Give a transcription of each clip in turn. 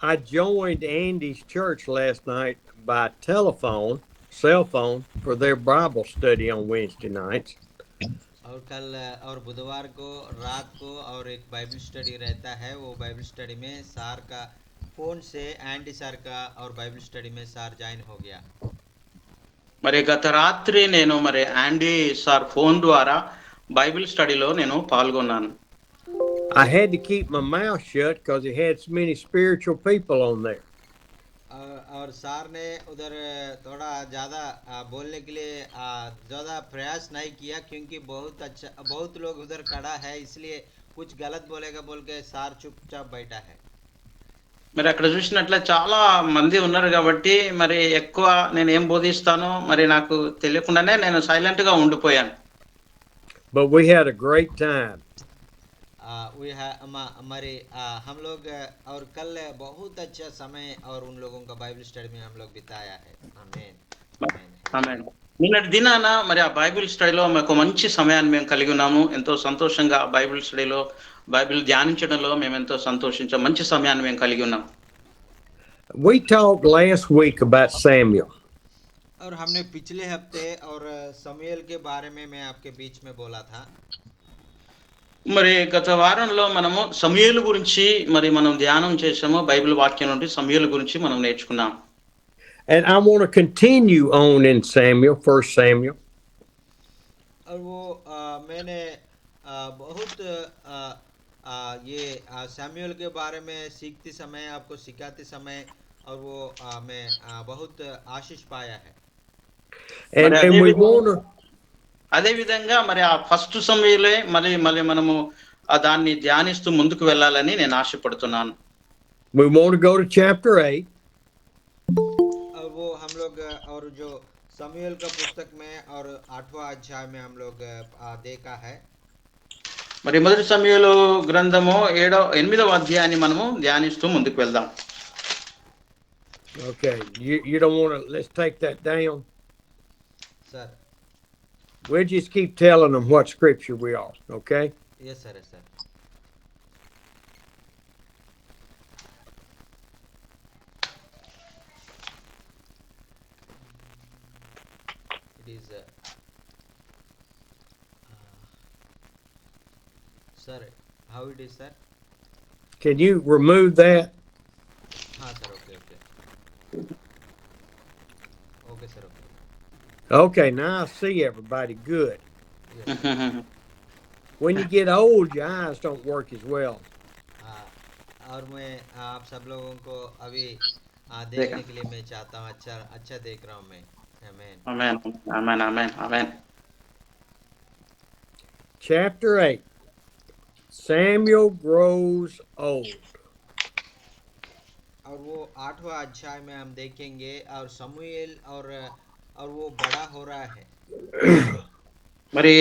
I joined Andy's church last night by telephone, cell phone, for their Bible study on Wednesday nights. और कल और बुधवार को रात को और एक बाइबल स्टडी रहता है। वो बाइबल स्टडी में सार का फ़ोन से एंडी सर का और बाइबल स्टडी में सार ज्वाइन हो गया। మరి గత రాత్రి నేను మరి యాండీ సార్ ఫోన్ ద్వారా బైబిల్ స్టడీలో నేను పాల్గొన్నాను. I had to keep my mouth shut because it had so many spiritual people on there. और सार ने उधर थोड़ा ज़्यादा बोलने के लिए ज़्यादा प्रयास नहीं किया, क्योंकि बहुत लोग उधर खड़ा है, इसलिए कुछ गलत बोलेगा बोल के सार चुपचाप बैठा है। మరి అక్కడ చూసినట్లే చాలా మంది ఉన్నారు కాబట్టి మరి ఎక్కువ నేను ఏం బోధిస్తానో మరి నాకు తెలియకుండానే నేను సైలెంట్ గా ఉండిపోయాను. But we had a great time. हमारे हम लोग और कल बहुत अच्छा समय और उन लोगों का बाइबल स्टडी में हम लोग बिताया है। आमीन ఆమేన్. నిన్నటి దినాన మరి ఆ బైబిల్ స్టడీలో మాకు మంచి సమయాన్ని మేము కలిగి ఉన్నాము. ఎంతో సంతోషంగా బైబిల్ స్టడీలో బైబిల్ ధ్యానించడంలో మేము ఎంతో సంతోషించాం. మంచి సమయాన్ని మేము కలిగి ఉన్నాం. We talked last week about Samuel. और हमने पिछले हफ्ते और समूएल के बारे में मैं आपके बीच में बोला था। మరి గత వారంలో మనము సమూయేలు గురించి మరి మనం ధ్యానం చేసాము. బైబిల్ వాక్యం నుండి సమూయేలు గురించి మనం నేర్చుకున్నాం. And I want to continue on in Samuel, 1 Samuel. और वो मैंने बहुत ये सैमुअल के बारे में सीखते समय, आपको सिखाते समय, और वो मैं बहुत आशीष पाया है। And we want to అదే విధంగా మరి ఆ ఫస్ట్ సమయంలో మళ్ళీ మళ్ళీ మనము దాన్ని ధ్యానిస్తూ ముందుకు వెళ్ళాలని నేను ఆశపడుతున్నాను. we want to go to chapter 8. और वो हम लोग और जो समूएल का पुस्तक में और 8वां अध्याय में हम लोग देखा है। మరి మొదటి సమయంలో గ్రంథము 8వ అధ్యాయాన్ని మనము ధ్యానిస్తూ ముందుకు వెళ్దాం. Okay, you don't want to, let's take that down. Sir We'll just keep telling them what scripture we are, okay? Yes sir, yes sir. It is sir, how it is sir? Can you remove that? हाँ sir, okay okay okay sir, okay Okay, now I see everybody good. Yes. When you get old, your eyes don't work as well. हाँ, और मैं आप सब लोगों को अभी देखने के लिए मैं चाहता हूँ, अच्छा अच्छा देख रहा हूँ मैं। आमीन ఆమేన్ ఆమేన్ ఆమేన్ ఆమేన్. Chapter 8. Samuel grows old. और वो 8वां अध्याय में हम देखेंगे और समूएल और वो बड़ा हो रहा है। మరి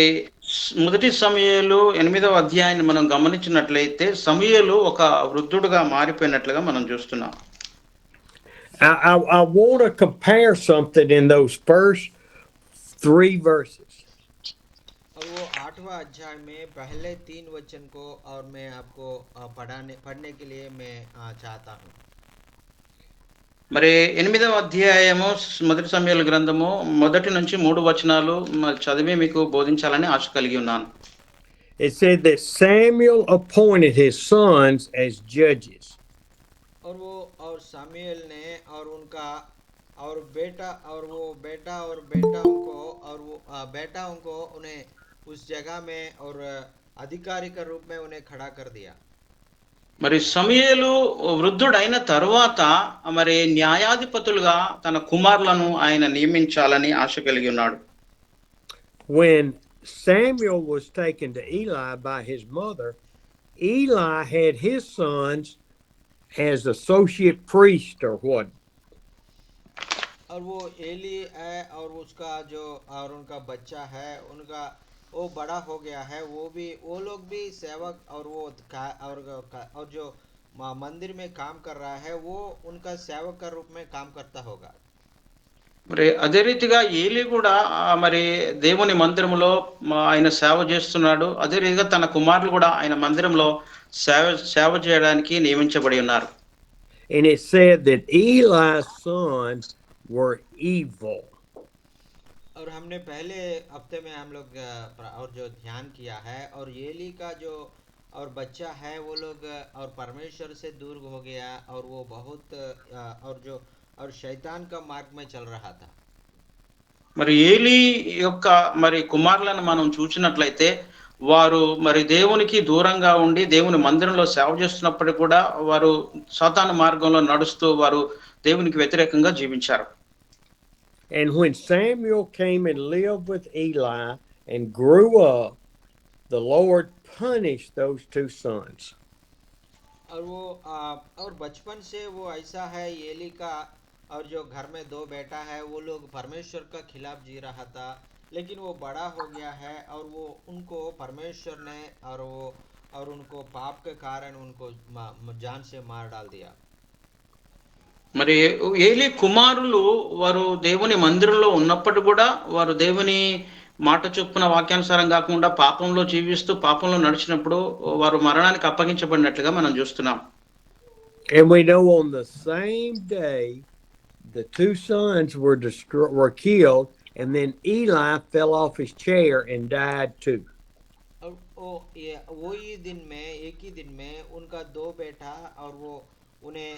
మొదటి సమూయేలు 8వ అధ్యాయాన్ని మనం గమనించినట్లయితే సమూయేలు ఒక వృద్ధుడుగా మారిపోయినట్లుగా మనం చూస్తున్నాం. I want to compare something in those first 3 verses. और वो 8वां अध्याय में पहले 3 वचन को और मैं आपको पढ़ने के लिए मैं चाहता हूँ। మరి 8వ అధ్యాయము మొదటి సమూయేలు గ్రంథము మొదటి నుంచి 3 వచనాలు చదివి మీకు బోధించాలని ఆశ కలిగి ఉన్నాను. It said that Samuel appointed his sons as judges. और वो और सामुएल ने और उनका और बेटाओं को और वो बेटाओं को उन्हें उस जगह में और अधिकारी के रूप में उन्हें खड़ा कर दिया। మరి సమూయేలు వృద్ధుడైన తరువాత మరి న్యాయాధిపతులుగా తన కుమారులను ఆయన నియమించాలని ఆశ కలిగి ఉన్నాడు. When Samuel was taken to Eli by his mother, Eli had his sons as associate priest or what. और वो एली है और उसका जो और उनका बच्चा है, उनका वो बड़ा हो गया है, वो लोग भी सेवक और और जो मंदिर में काम कर रहा है वो उनका सेवक का रूप में काम करता होगा। మరి అదే రీతిగా ఏలీ కూడా మరి దేవుని మందిరంలో ఆయన సేవ చేస్తున్నాడు. అదే రీతిగా తన కుమారులు కూడా ఆయన మందిరంలో సేవ చేయడానికి నియమించబడి ఉన్నారు. and it said that Eli's sons were evil. और हमने पहले हफ्ते में हम लोग और जो ध्यान किया है और येली का जो और बच्चा है वो लोग और परमेश्वर से दूर हो गया और वो बहुत और जो और शैतान का मार्ग में चल रहा था। మరి ఏలీ యొక్క మరి కుమారులను మనం చూసినట్లయితే వారు మరి దేవునికి దూరంగా ఉండి దేవుని మందిరంలో సేవ చేస్తున్నప్పటికీ కూడా వారు సాతాను మార్గంలో నడుస్తూ వారు దేవునికి వ్యతిరేకంగా జీవించారు. And when Samuel came and lived with Eli and grew up, the Lord punished those two sons. और वो और बचपन से वो ऐसा है येली का और जो घर में दो बेटा है वो लोग परमेश्वर का खिलाफ जी रहा था, लेकिन वो बड़ा हो गया है और वो उनको परमेश्वर ने और वो और उनको पाप के कारण उनको जान से मार डाल दिया। మరి ఏలీ కుమారులు వారు దేవుని మందిరంలో ఉన్నప్పటికీ కూడా వారు దేవుని మాట చొప్పున వాక్యానుసారం కాకుండా పాపంలో జీవిస్తూ పాపంలో నడిచినప్పుడు వారు మరణానికి అప్పగించబడినట్లుగా మనం చూస్తున్నాం. And we know on the same day the two sons were killed, and then Eli fell off his chair and died too. और वो ही दिन में एक ही दिन में उनका दो बेटा और वो उन्हें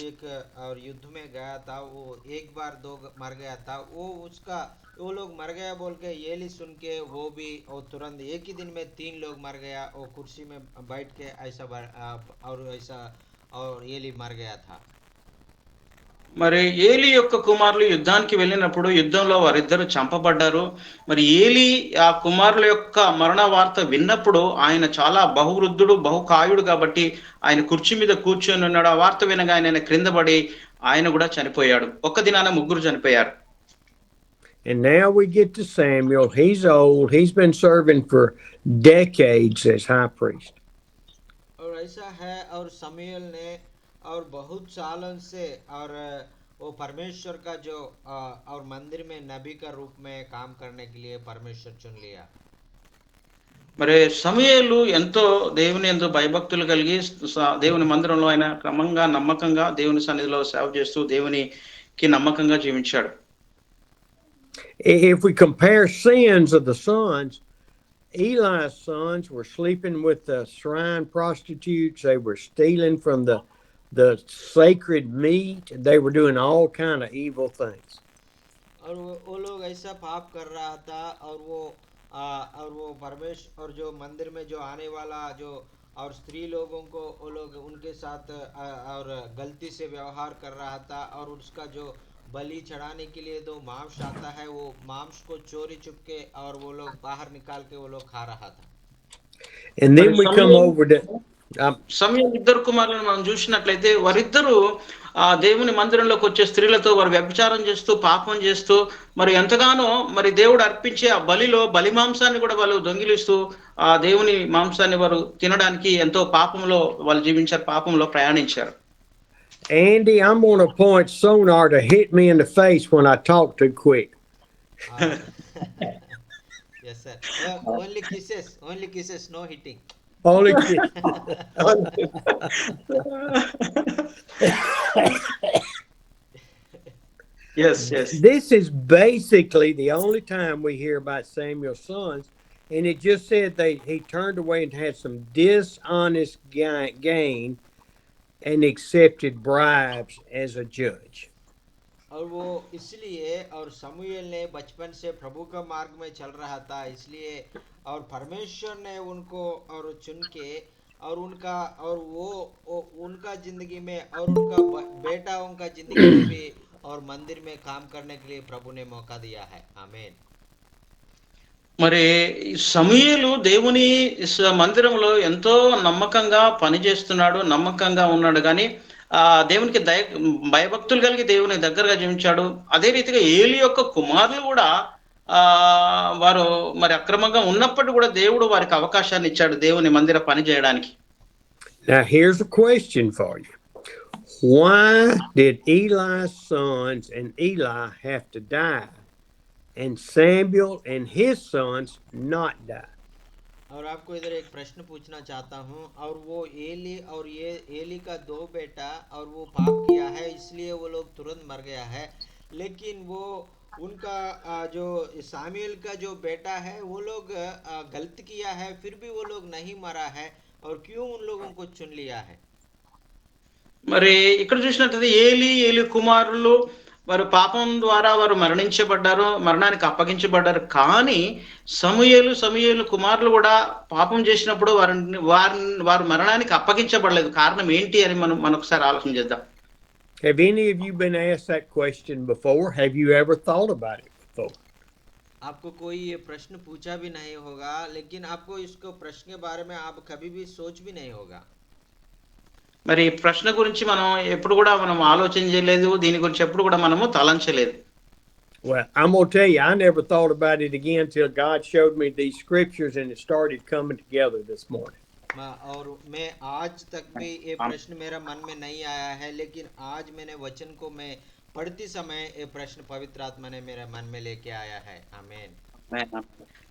एक और युद्ध में गया था, वो एक बार दो मर गया था, वो उसका वो लोग मर गया बोल के येली सुन के वो भी और तुरंत एक ही दिन में तीन लोग मर गया, वो कुर्सी में बैठ के ऐसा और ऐसा और येली मर गया था। మరి ఏలీ యొక్క కుమారులు యుద్ధానికి వెళ్ళినప్పుడు యుద్ధంలో వారిద్దరు చంపబడ్డారు. మరి ఏలీ ఆ కుమారుల యొక్క మరణ వార్త విన్నప్పుడు ఆయన చాలా బహువృద్ధుడు బహుకాయుడు కాబట్టి ఆయన కుర్చీ మీద కూర్చొని ఉన్నాడు. ఆ వార్త వినగా ఆయన క్రింద పడి ఆయన కూడా చనిపోయాడు. ఒక్క దినాన ముగ్గురు చనిపోయారు. And now we get to Samuel. He's old. He's been serving for decades as high priest. और ऐसा है और शमूएल ने और बहुत सालों से और वो परमेश्वर का जो और मंदिर में नबी का रूप में काम करने के लिए परमेश्वर चुन लिया। మరి సమూయేలు ఎంతో దేవుని ఎంతో భయభక్తులు కలిగి దేవుని మందిరంలో ఆయన క్రమంగా నమ్మకంగా దేవుని సన్నిధిలో సేవ చేస్తూ దేవునికి నమ్మకంగా జీవించాడు. If we compare sins of the sons, Eli's sons were sleeping with the shrine prostitutes. They were stealing from the sacred meat. They were doing all kind of evil things. और वो लोग ऐसा पाप कर रहा था और वो परमेश्वर और जो मंदिर में जो आने वाला जो और स्त्री लोगों को वो लोग उनके साथ और गलती से व्यवहार कर रहा था और उसका जो बलि चढ़ाने के लिए जो मांस आता है वो मांस को चोरी चुपके और वो लोग बाहर निकाल के वो लोग खा रहा था। And then we come over to సమయం ఇద్దరు కుమారులను మనం చూసినట్లయితే వారిద్దరూ ఆ దేవుని మందిరంలోకి వచ్చే స్త్రీలతో వారు వ్యభిచారం చేస్తూ పాపం చేస్తూ మరి ఎంతగానో మరి దేవుడు అర్పించే ఆ బలిలో బలి మాంసాన్ని కూడా వాళ్ళు దొంగిలిస్తూ ఆ దేవుని మాంసాన్ని వారు తినడానికి ఎంతో పాపంలో వాళ్ళు జీవించారు, పాపంలో ప్రయాణించారు. Andy, I'm going to point Sonar to hit me in the face when I talk too quick. Yes sir. Only kisses, no hitting. Only kiss. Yes. This is basically the only time we hear about Samuel's sons, and it just said he turned away and had some dishonest gain and accepted bribes as a judge. और वो इसलिए और शमूएल ने बचपन से प्रभु का मार्ग में चल रहा था, इसलिए और परमेश्वर ने उनको और चुन के और उनका और वो उनका जिंदगी में और उनका बेटा उनका जिंदगी में भी और मंदिर में काम करने के लिए प्रभु ने मौका दिया है। आमीन। మరి సమూయేలు దేవుని మందిరంలో ఎంతో నమ్మకంగా పనిచేస్తున్నాడు, నమ్మకంగా ఉన్నాడు. కానీ దేవునికి భయభక్తులు కలిగి దేవుని దగ్గరగా జీవించాడు. అదే రీతిగా ఏలీ యొక్క కుమారులు కూడా వారు మరి అక్రమంగా ఉన్నప్పటికీ కూడా దేవుడు వారికి అవకాశాన్ని ఇచ్చాడు దేవుని మందిర పని చేయడానికి. Now here's a question for you. Why did Eli's sons and Eli have to die and Samuel and his sons not die? और आपको इधर एक प्रश्न पूछना चाहता हूँ। और वो एली और ये एली का दो बेटा और वो पाप किया है इसलिए वो लोग तुरंत मर गया है। लेकिन वो उनका जो सामुएल का जो बेटा है वो लोग गलत किया है फिर भी वो लोग नहीं मरा है। और क्यों उन लोगों को चुन लिया है? మరి ఇక్కడ చూసినట్లయితే ఏలి కుమారులు వారు పాపం ద్వారా వారు మరణించబడ్డారు, మరణానికి అప్పగించబడ్డారు. కానీ సమూయేలు కుమారులు కూడా పాపం చేసినప్పుడు వారు మరణానికి అప్పగించబడలేదు. కారణం ఏంటి అని మనం ఒకసారి ఆలోచన చేద్దాం. Have any of you been asked that question before? Have you ever thought about it before? आपको कोई ये प्रश्न पूछा भी नहीं होगा, लेकिन आपको इसको प्रश्न के बारे में आप कभी भी सोच भी नहीं होगा। మరి ఈ ప్రశ్న గురించి మనం ఎప్పుడు కూడా మనం ఆలోచన చేయలేదు. దీని గురించి ఎప్పుడు కూడా మనము తలంచలేదు. Well, I'm going to tell you, I never thought about it again until God showed me these scriptures and it started coming together this morning. और मैं आज तक भी ये प्रश्न मेरा मन में नहीं आया है, लेकिन आज मैंने वचन को मैं पढ़ते समय ये प्रश्न पवित्र आत्मा ने मेरे मन में लेके आया है। आमीन।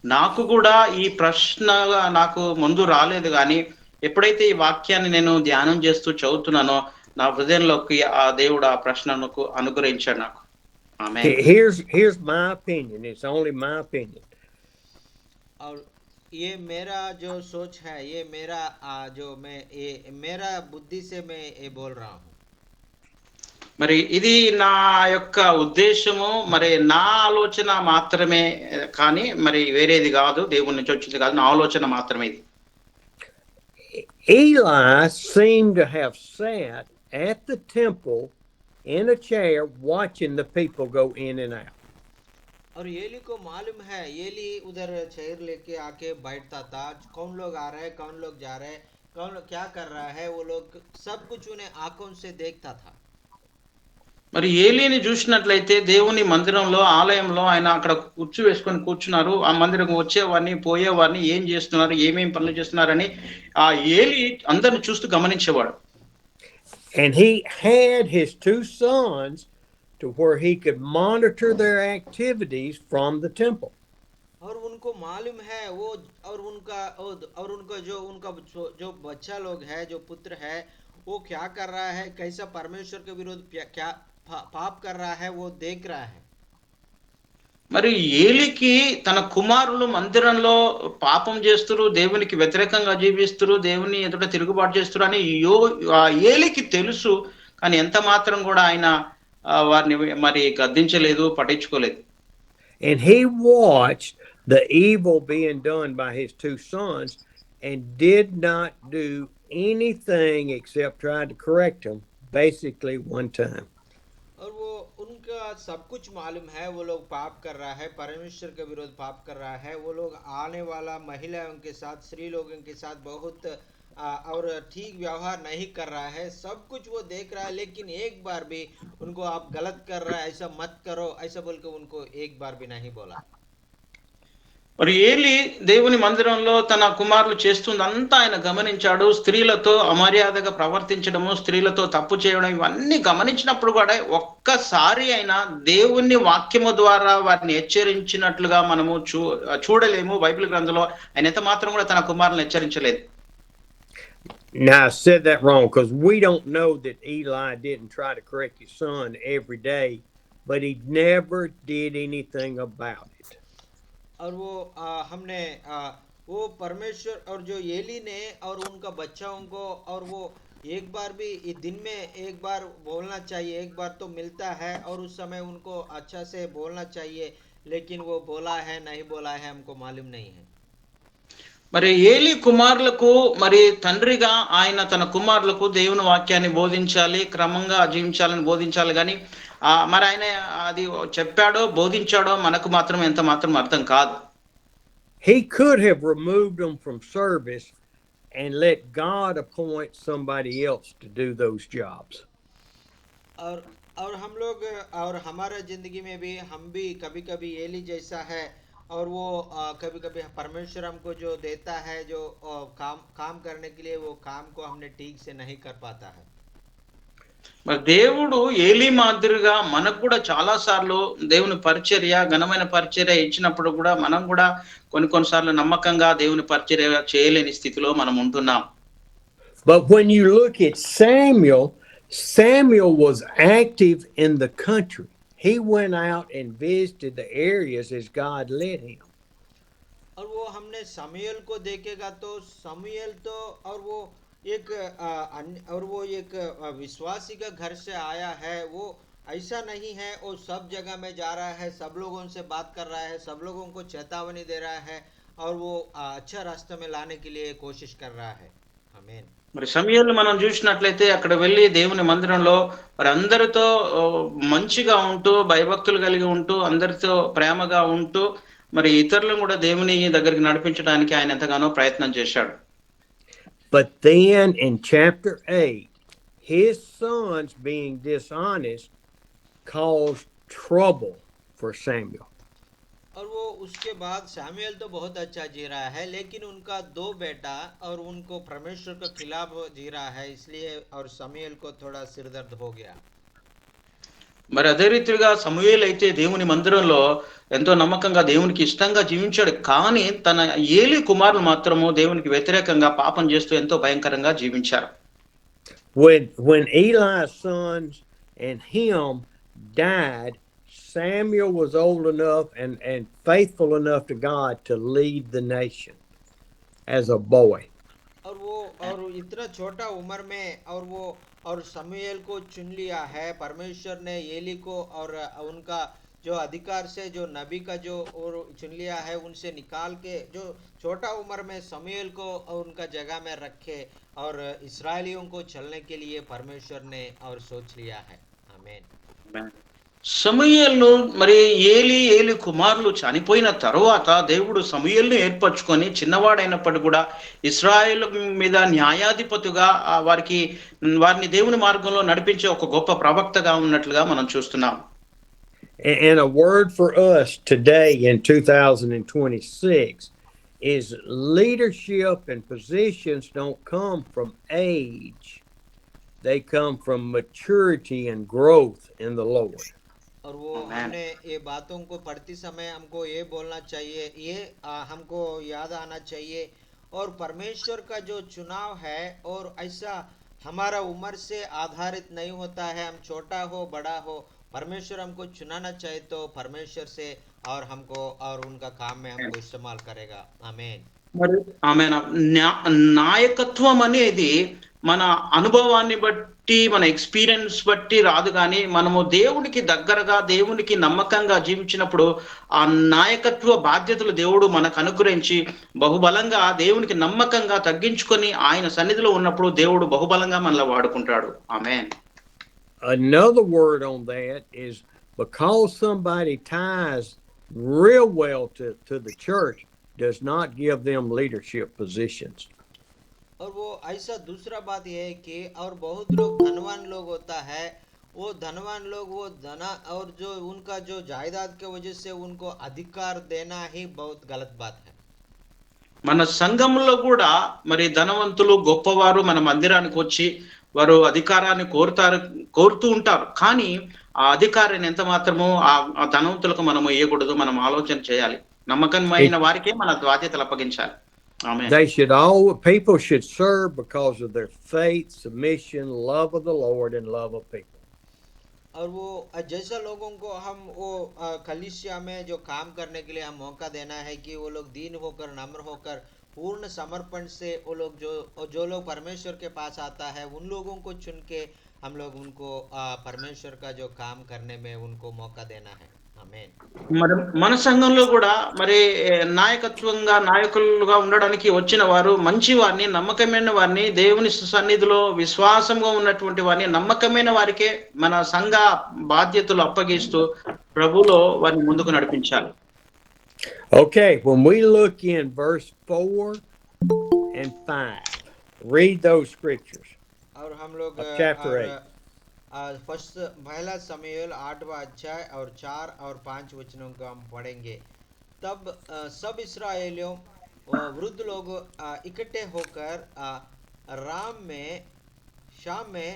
నాకు కూడా ఈ ప్రశ్న నాకు ముందు రాలేదు, కానీ ఎప్పుడైతే ఈ వాక్యాన్ని నేను ధ్యానం చేస్తూ చదువుతున్నానో నా హృదయంలోకి ఆ దేవుడు ఆ ప్రశ్నకు అనుగ్రహించాడు నాకు. ఆమేన్. Here's my opinion. It's only my opinion. और ये मेरा जो सोच है, ये मेरा जो मैं ये मेरा बुद्धि से मैं ये बोल रहा हूँ। మరి ఇది నా యొక్క ఉద్దేశము, మరి నా ఆలోచన మాత్రమే, కానీ మరి వేరేది కాదు, దేవుని నుంచి వచ్చింది కాదు, నా ఆలోచన మాత్రమే ఇది. Eli seemed to have sat at the temple in a chair watching the people go in and out. और एली को मालूम है, एली उधर चेयर लेके आके बैठता था, कौन लोग आ रहे हैं, कौन लोग जा रहे हैं, कौन लोग क्या कर रहा है, वो लोग सब कुछ उन्हें आंखों से देखता था। మరి ఏలీని చూసినట్లయితే దేవుని మందిరంలో, ఆలయంలో ఆయన అక్కడ కుర్చీ వేసుకొని కూర్చున్నారు. ఆ మందిరం వచ్చేవారిని పోయేవారిని ఏం చేస్తున్నారు, ఏమేం పనులు చేస్తున్నారని ఆ ఏలి అందరిని చూస్తూ గమనించేవాడు. And he had his two sons to where he could monitor their activities from the temple. और उनको मालूम है वो और उनका जो बच्चा लोग है, जो पुत्र है, वो क्या कर रहा है, कैसा परमेश्वर के विरुद्ध क्या पाप कर रहा है, वो देख रहा है। మరి ఏలికి తన కుమారులు మందిరంలో పాపం చేస్తురు, దేవునికి వ్యతిరేకంగా జీవిస్తురు, దేవుని ఎదుట తిరుగుబాటు చేస్తురు అని ఏలికి తెలుసు. కానీ ఎంత మాత్రం కూడా ఆయన వారిని మరి గద్దించలేదు, పట్టించుకోలేదు. And he watched the evil being done by his two sons and did not do anything except try to correct them basically one time. और वो उनका सब कुछ मालूम है, वो लोग पाप कर रहा है, परमेश्वर के विरुद्ध पाप कर रहा है। वो लोग आने वाला महिलाओं के साथ, स्त्री लोगों के साथ बहुत और ठीक व्यवहार नहीं कर रहा है, सब कुछ वो देख रहा है। लेकिन एक बार भी उनको आप गलत कर रहा है, ऐसा मत करो, ऐसा बोल के उनको एक बार भी नहीं बोला। మరి ఏలి దేవుని మందిరంలో తన కుమారులు చేస్తుందంతా ఆయన గమనించాడు. స్త్రీలతో అమర్యాదగా ప్రవర్తించడము, స్త్రీలతో తప్పు చేయడం, ఇవన్నీ గమనించినప్పుడు కూడా ఒక్కసారి అయినా దేవుని వాక్యము ద్వారా వారిని హెచ్చరించినట్లుగా మనము చూడలేము. బైబిల్ గ్రంథంలో ఆయన ఎంత మాత్రం కూడా తన కుమారులను హెచ్చరించలేదు. Now I said that wrong because we don't know that Eli didn't try to correct his son every day, but he never did anything about it. और वो हमने वो परमेश्वर और जो एली ने और उनका बच्चाओं को, और वो एक बार भी दिन में एक बार बोलना चाहिए, एक बार तो मिलता है और उस समय उनको अच्छा से बोलना चाहिए, लेकिन वो बोला है नहीं बोला है हमको मालूम नहीं है। మరి ఏలి కుమారులకు మరి తండ్రిగా ఆయన తన కుమారులకు దేవుని వాక్యాన్ని బోధించాలి, క్రమంగా జీవించాలని బోధించాలి. కానీ మరి ఆయన అది చెప్పాడో బోధించాడో మనకు మాత్రం ఎంత మాత్రం అర్థం కాదు. He could have removed them from service and let God appoint somebody else to do those jobs. और हम लोग और हमारा जिंदगी में भी हम भी कभी कभी एली जैसा है, और वो कभी कभी परमेश्वर हमको जो देता है, जो काम करने के लिए, वो काम को हमने ठीक से नहीं कर पाता है। మరి దేవుడు ఏలీ మాదిరిగా మనకు కూడా చాలా సార్లు దేవుని పరిచర్య, ఘనమైన పరిచర్య ఇచ్చినప్పుడు కూడా మనం కూడా కొన్ని సార్లు నమ్మకంగా దేవుని పరిచర్య చేయలేని స్థితిలో మనం ఉంటున్నాం. But when you look at Samuel, Samuel was active in the country. He went out and visited the areas as God led him. और वो हमने समूएल को देखेगा तो समूएल तो और वो एक और वो एक विश्वासी का घर से आया है। वो ऐसा नहीं है वो सब जगह में जा रहा है, सब लोगों से बात कर रहा है, सब लोगों को चेतावनी दे रहा है और वो अच्छा रास्ते में लाने के लिए कोशिश कर रहा है। आमीन। మరి సమూయేలును మనం చూసినట్లయితే అక్కడ వెళ్లి దేవుని మందిరంలో మరి అందరితో మంచిగా ఉంటూ, భయభక్తులు కలిగి ఉంటూ, అందరితో ప్రేమగా ఉంటూ, మరి ఇతరులను కూడా దేవుని దగ్గరికి నడిపించడానికి ఆయన ఎంతగానో ప్రయత్నం చేశాడు. But then in chapter 8, his sons being dishonest caused trouble for Samuel. और वो उसके बाद सामुएल तो बहुत अच्छा जी रहा है, लेकिन उनका दो बेटा और उनको परमेश्वर के खिलाफ जी रहा है, इसलिए और सामुएल को थोड़ा सिरदर्द हो गया। మరి అదే రీతిగా సమూయేలు అయితే దేవుని మందిరంలో ఎంతో నమ్మకంగా దేవునికి ఇష్టంగా జీవించాడు. కానీ తన ఏలీ కుమారులు మాత్రము దేవునికి వ్యతిరేకంగా పాపం చేస్తూ ఎంతో భయంకరంగా జీవించారు. When Eli's sons and him died, Samuel was old enough and faithful enough to God to lead the nation as a boy. और वो और इतना छोटा उम्र में और वो और समूएल को चुन लिया है परमेश्वर ने, एली को और उनका जो अधिकार से जो नबी का जो और चुन लिया है, उनसे निकाल के जो छोटा उम्र में समूएल को उनका जगह में रखे और इस्राएलियों को चलने के लिए परमेश्वर ने और सोच लिया है। आमीन। సమూయేలును మరి ఏలీ కుమారులు చనిపోయిన తరువాత దేవుడు సమూయేలును ఏర్పరచుకొని చిన్నవాడైనప్పటికీ కూడా ఇశ్రాయేలు మీద న్యాయాధిపతిగా వారిని దేవుని మార్గంలో నడిపించే ఒక గొప్ప ప్రవక్తగా ఉన్నట్లుగా మనం చూస్తున్నాం. And a word for us today in 2026 is leadership and positions don't come from age. They come from maturity and growth in the Lord. और वो हमने ये बातों को पढ़ते समय हमको ये बोलना चाहिए, ये हमको याद आना चाहिए और परमेश्वर का जो चुनाव है और ऐसा हमारा उम्र से आधारित नहीं होता है, हम छोटा हो बड़ा हो, परमेश्वर हमको चुनाना चाहिए तो परमेश्वर से और हमको और उनका काम में हमको इस्तेमाल करेगा। आमीन। మరి ఆమె నాయకత్వం అనేది మన అనుభవాన్ని బట్టి మన ఎక్స్పీరియన్స్ బట్టి రాదు, కానీ మనము దేవునికి దగ్గరగా దేవునికి నమ్మకంగా జీవించినప్పుడు ఆ నాయకత్వ బాధ్యతలు దేవుడు మనకు అనుగ్రహించి బహుబలంగా దేవునికి నమ్మకంగా తగ్గించుకొని ఆయన సన్నిధిలో ఉన్నప్పుడు దేవుడు బహుబలంగా మనల్ని వాడుకుంటాడు. ఆమేన్. Another word on that is because somebody ties real well to the church does not give them leadership positions. और वो ऐसा दूसरा बात यह है कि और बहुत लोग धनवान लोग होता है, वो धनवान लोग वो धना और जो उनका जो जायदाद के वजह से उनको अधिकार देना ही बहुत गलत बात है। మన సంఘంలో కూడా మరి ధనవంతులు గొప్పవారు మన మందిరానికి వచ్చి వారు అధికారాన్ని కోరుతూ ఉంటారు. కానీ ఆ అధికారాన్ని ఎంత మాత్రము ఆ ధనవంతులకు మనము ఇవ్వకూడదు. మనం ఆలోచన చేయాలి. నమ్మకమైన వారికే మన బాధ్యతలు అప్పగించాలి. People should serve because of their faith, submission, love of the Lord, and love of people. और वो जैसा लोगों को हम वो कलीसिया में जो काम करने के लिए हम मौका देना है कि वो लोग दीन होकर नम्र होकर पूर्ण समर्पण से वो लोग जो लोग परमेश्वर के पास आता है उन लोगों को चुन के हम लोग उनको परमेश्वर का जो काम करने में उनको मौका देना है। आमीन। మరి మన సంఘంలో కూడా మరి నాయకులుగా ఉండడానికి వచ్చిన వారు మంచి వారిని, నమ్మకమైన వారిని, దేవుని సన్నిధిలో విశ్వాసంగా ఉన్నటువంటి వారిని, నమ్మకమైన వారికే మన సంఘ బాధ్యతలు అప్పగిస్తూ ప్రభులో వారిని ముందుకు నడిపించాలి. Okay, when we look in verse 4 and 5, read those scriptures. और हम लोग chapter 8. फर्स्ट पहला समूएल 8वां अध्याय और 4 और 5 वचनों को हम पढ़ेंगे। तब सब इस्राएलियों वृद्ध लोग इकट्ठे होकर शाम में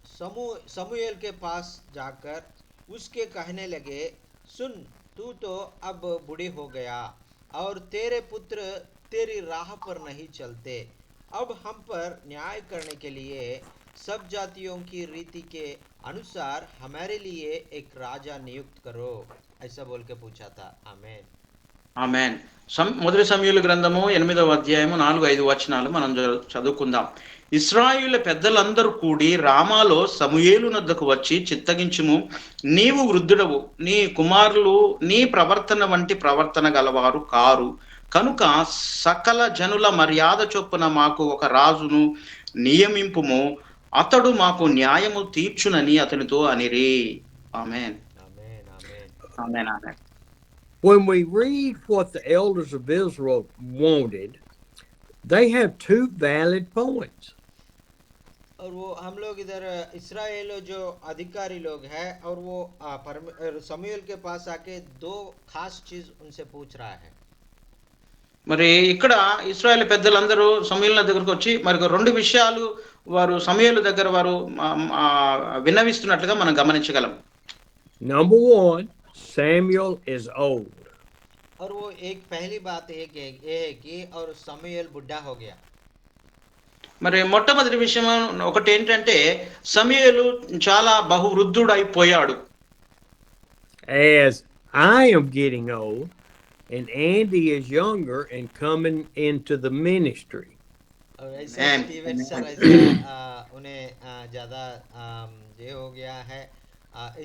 समूएल के पास जाकर उसके कहने लगे, सुन, तू तो अब बूढ़ी हो गया और तेरे पुत्र तेरी राह पर नहीं चलते। अब हम पर न्याय करने के लिए सब जातियों की रीति के अनुसार हमारे लिए एक राजा नियुक्त करो, ऐसा बोल के पूछा था। आमेन। ఆమేన్. మొదటి సమూయేలు గ్రంథము 8వ అధ్యాయము 4-5 వచనాలు మనం చదువుకుందాం. ఇశ్రాయేలు పెద్దలందరూ కూడి రామాలో సమూయేలు నద్దకు వచ్చి, చిత్తగించుము, నీవు వృద్ధుడవు, నీ కుమారులు నీ ప్రవర్తన వంటి ప్రవర్తన గలవారు కారు కనుక సకల జనుల మర్యాద చొప్పున మాకు ఒక రాజును నియమింపుము, అతడు మాకు న్యాయము తీర్చునని అతనితో అనిరి. ఆమేన్. आमेन आमेन ఆమేన్. ఆమేన్. When we read what the elders of Israel wanted, they have two valid points. और वो हम लोग इधर इसराइल जो अधिकारी लोग हैं और वो समूएल के पास आके दो खास चीज उनसे पूछ रहा है। మరి ఇక్కడ ఇశ్రాయేల్ పెద్దలందరూ సమూయేలు దగ్గరకు వచ్చి మరి రెండు విషయాలు వారు సమూయేలు దగ్గర వారు విన్నవిస్తున్నట్లుగా మనం గమనించగలం. Number one, Samuel is old. और वो एक पहली बात ये है कि और समूएल बुढ़ा हो गया। మరి మొట్టమొదటి విషయం ఒకటి ఏంటంటే సమూయేలు చాలా బహువృద్ధుడైపోయాడు. As I am getting old and Andy is younger and coming into the ministry. और ऐसा स्टीवन सर ऐसा उन्हें ज्यादा ये हो गया है,